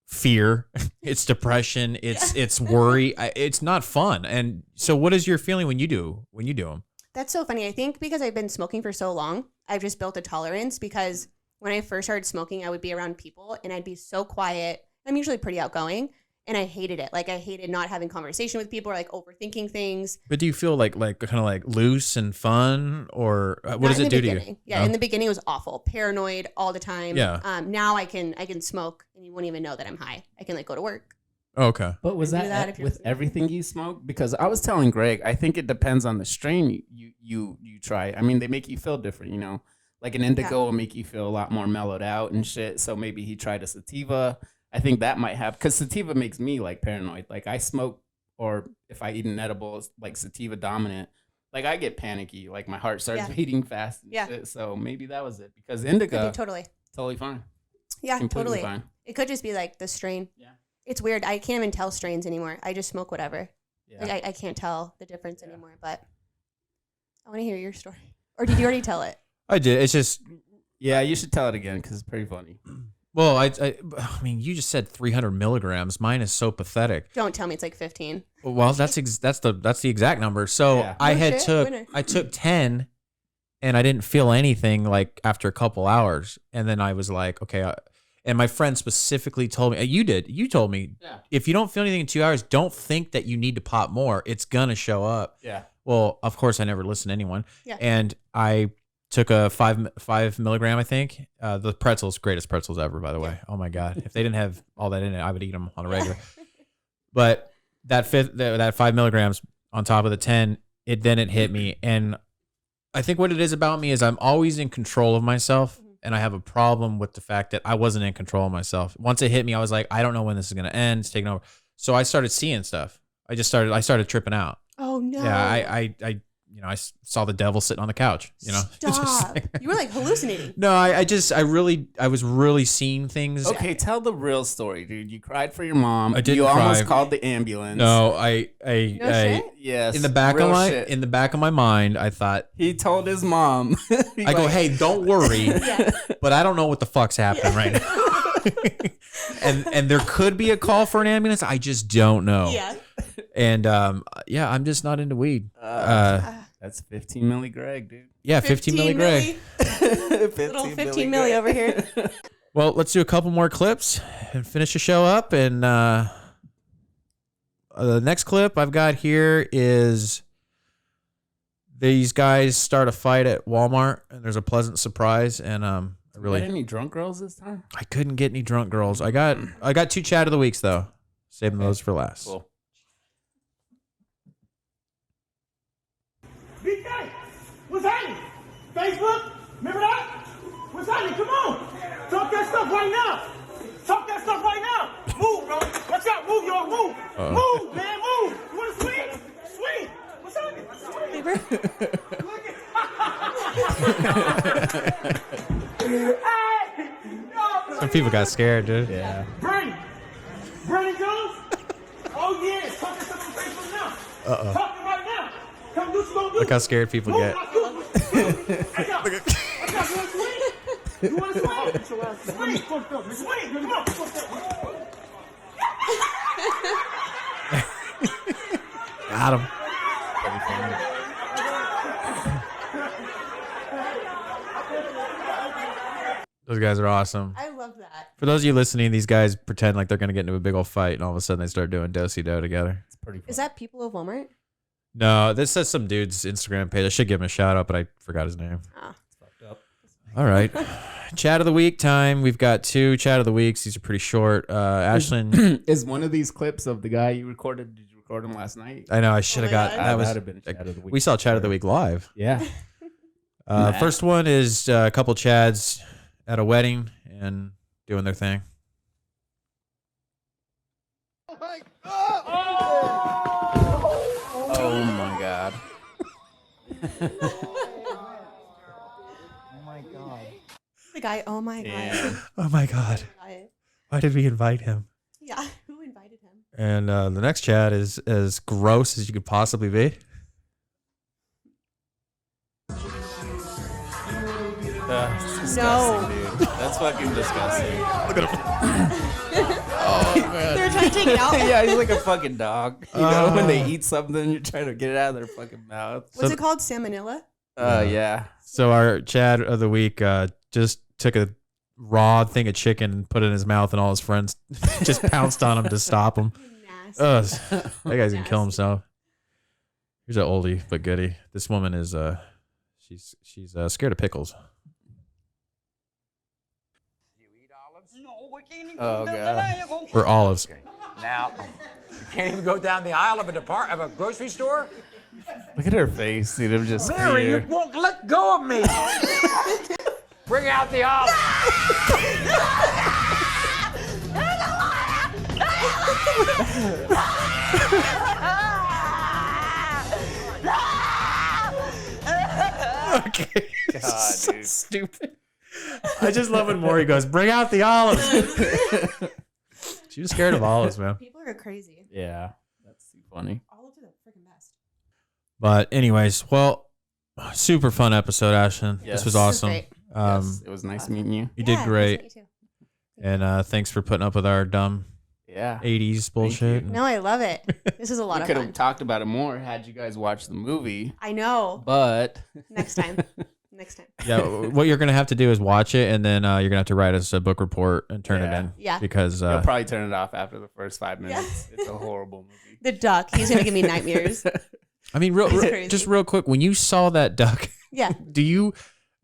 fear, it's depression, it's worry. It's not fun. And so, what is your feeling when you do them?
That's so funny. I think because I've been smoking for so long, I've just built a tolerance because when I first started smoking, I would be around people and I'd be so quiet. I'm usually pretty outgoing and I hated it. Like I hated not having conversation with people or like overthinking things.
But do you feel like kind of like loose and fun, or what does it do to you?
Yeah, in the beginning it was awful. Paranoid all the time.
Yeah.
Now I can smoke and you won't even know that I'm high. I can like go to work.
Oh, okay.
But was
Do
that,
that if you're
with
listening.
everything you smoke? Because I was telling Greg, I think it depends on the strain you try. I mean, they make you feel different, you know. Like an indigo will make you feel a lot more mellowed out and shit. So maybe he tried a sativa. I think that might have, because sativa makes me like paranoid. Like I smoke, or if I eat an edible, it's like sativa dominant. Like I get panicky. Like my heart starts beating fast. And shit. So maybe that was it. Because indica,
Could be totally
fine.
Yeah,
Completely
totally.
fine.
It could just be like the strain.
Yeah.
It's weird. I can't even tell strains anymore. I just smoke whatever.
Yeah.
Like I can't tell the difference anymore. But I want to hear your story. Or did you already tell it?
I did. It's just,
Yeah, you should tell it again because it's pretty funny.
well, I mean, you just said 300 milligrams. Mine is so pathetic.
Don't tell me it's like 15.
Well, that's the exact number. So
Yeah.
I
No
had
shit, winner.
I took 10, and I didn't feel anything like after a couple hours, and then I was like, okay. And my friend specifically told me, you told me, if you don't feel anything in 2 hours, don't think that you need to pop more. It's gonna show up.
Yeah.
Well, of course, I never listened to anyone.
Yeah.
And I took a 5 milligram, I think. The pretzels, greatest pretzels ever, by the way. Oh my God. If they didn't have all that in it, I would eat them on a regular. But that 5 milligrams on top of the 10, it hit me. And I think what it is about me is I'm always in control of myself. And I have a problem with the fact that I wasn't in control of myself. Once it hit me, I was like, I don't know when this is going to end. It's taking over. So I started seeing stuff. I started tripping out.
Oh no.
Yeah. I saw the devil sitting on the couch,
Stop. You were like hallucinating.
No, I was really seeing things.
Okay, tell the real story, dude. You cried for your mom.
I didn't
You
cry.
almost called the ambulance.
No,
yes.
in the back of my mind, I thought
he told his mom.
I go, hey, don't worry, but I don't know what the fuck's happening right now. and there could be a call for an ambulance. I just don't know.
Yeah.
And I'm just not into weed.
That's 15 milli Greg, dude.
Yeah, 15 milli Greg.
15 milli over here.
Well, let's do a couple more clips and finish the show up. And the next clip I've got here is these guys start a fight at Walmart, and there's a pleasant surprise. And
Got any drunk girls this time?
I couldn't get any drunk girls. I got 2 chat of the weeks though. Saving those for last.
Cool.
BK, what's happening? Facebook, remember that? What's happening? Come on. Talk that stuff right now. Talk that stuff right now. Move, bro. Watch out. Move, y'all. Move. Move, man. Move. You want to swing? Swing. What's happening? Hey.
Some people got scared, dude.
Yeah.
Brandon Jones? Oh, yeah. Talk that stuff on Facebook now.
Uh-oh.
Talk it right now. Come do what you gonna do.
Look how scared people get.
You want to swing? Swing. Swing. Come on.
Got him. Those guys are awesome.
I love that.
For those of you listening, these guys pretend like they're going to get into a big old fight, and all of a sudden they start doing do-si-do together.
It's pretty fun.
Is that People of Walmart?
No, this says some dude's Instagram page. I should give him a shout out, but I forgot his name.
It's fucked up.
All right. Chat of the week time. We've got 2 chat of the weeks. These are pretty short. Ashlyn.
Is one of these clips of the guy you recorded, did you record him last night?
I know. I should have got. That
would have been a chat of the week.
We saw chat of the week live.
Yeah.
First one is a couple Chads at a wedding and doing their thing.
Oh my God.
Oh my God. The guy, oh my
Yeah.
God.
Oh my God. Why did we invite him?
Yeah, who invited him?
And the next chat is as gross as you could possibly be.
No.
Dude. That's fucking disgusting.
Look at him. Oh, man.
They're trying to take it out.
Yeah, he's like a fucking dog. You know, when they eat something, you're trying to get it out of their fucking mouth.
What's it called? Salmonella?
Yeah.
So our Chad of the week just took a raw thing of chicken and put it in his mouth, and all his friends just pounced on him to stop him. That guy's gonna kill himself. Here's an oldie but goodie. This woman is she's scared of pickles.
Oh God.
Or olives.
Now, you can't even go down the aisle of a grocery store.
Look at her face, dude. I'm just
Mary, you
fear.
won't let go of me. Bring out the olive.
Okay.
God,
So
dude.
stupid. I just love when Maury goes, bring out the olives. She was scared of olives, man.
People are crazy.
Yeah. That's too funny.
Olives are the freaking best.
But anyways, well, super fun episode, Ashlyn.
Yes.
This was awesome.
This was
Yes, it was nice meeting you.
You did
Yeah,
great.
nice to meet
And thanks for putting up with our dumb
Yeah.
80s bullshit.
No, I love it. This is a lot
We
of
could
fun.
have talked about it more had you guys watched the movie.
I know.
But
Next time. Next time.
Yeah, what you're gonna have to do is watch it, and then you're gonna have to write us a book report and turn it in.
Yeah.
Because
you'll probably turn it off after the first 5 minutes. It's a horrible movie.
The duck. He's gonna give me nightmares.
I mean,
He's crazy.
just real quick, when you saw that duck,
Yeah.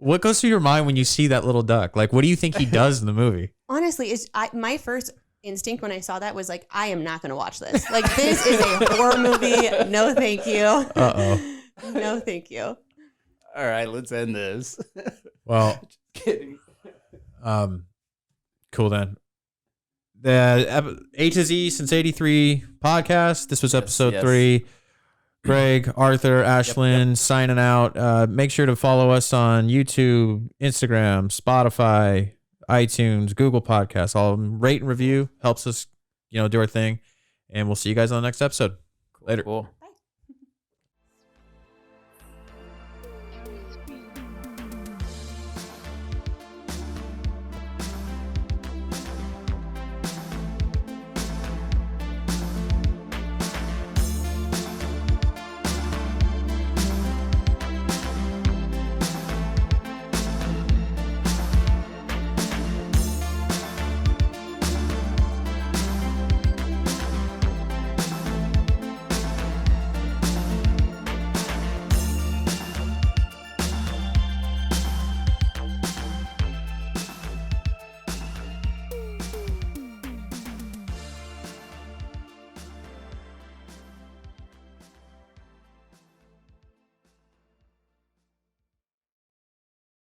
What goes through your mind when you see that little duck? Like, what do you think he does in the movie?
Honestly, my first instinct when I saw that was like, I am not going to watch this. Like, this is a horror movie. No, thank you.
Uh-oh.
No, thank you.
All right, let's end this.
Well,
Just kidding.
Cool then. The A2Z Since 83 podcast. This was episode 3. Greg, Arthur, Ashlyn signing out. Make sure to follow us on YouTube, Instagram, Spotify, iTunes, Google Podcasts. All of them. Rate and review helps us, do our thing. And we'll see you guys on the next episode. Later.
Cool.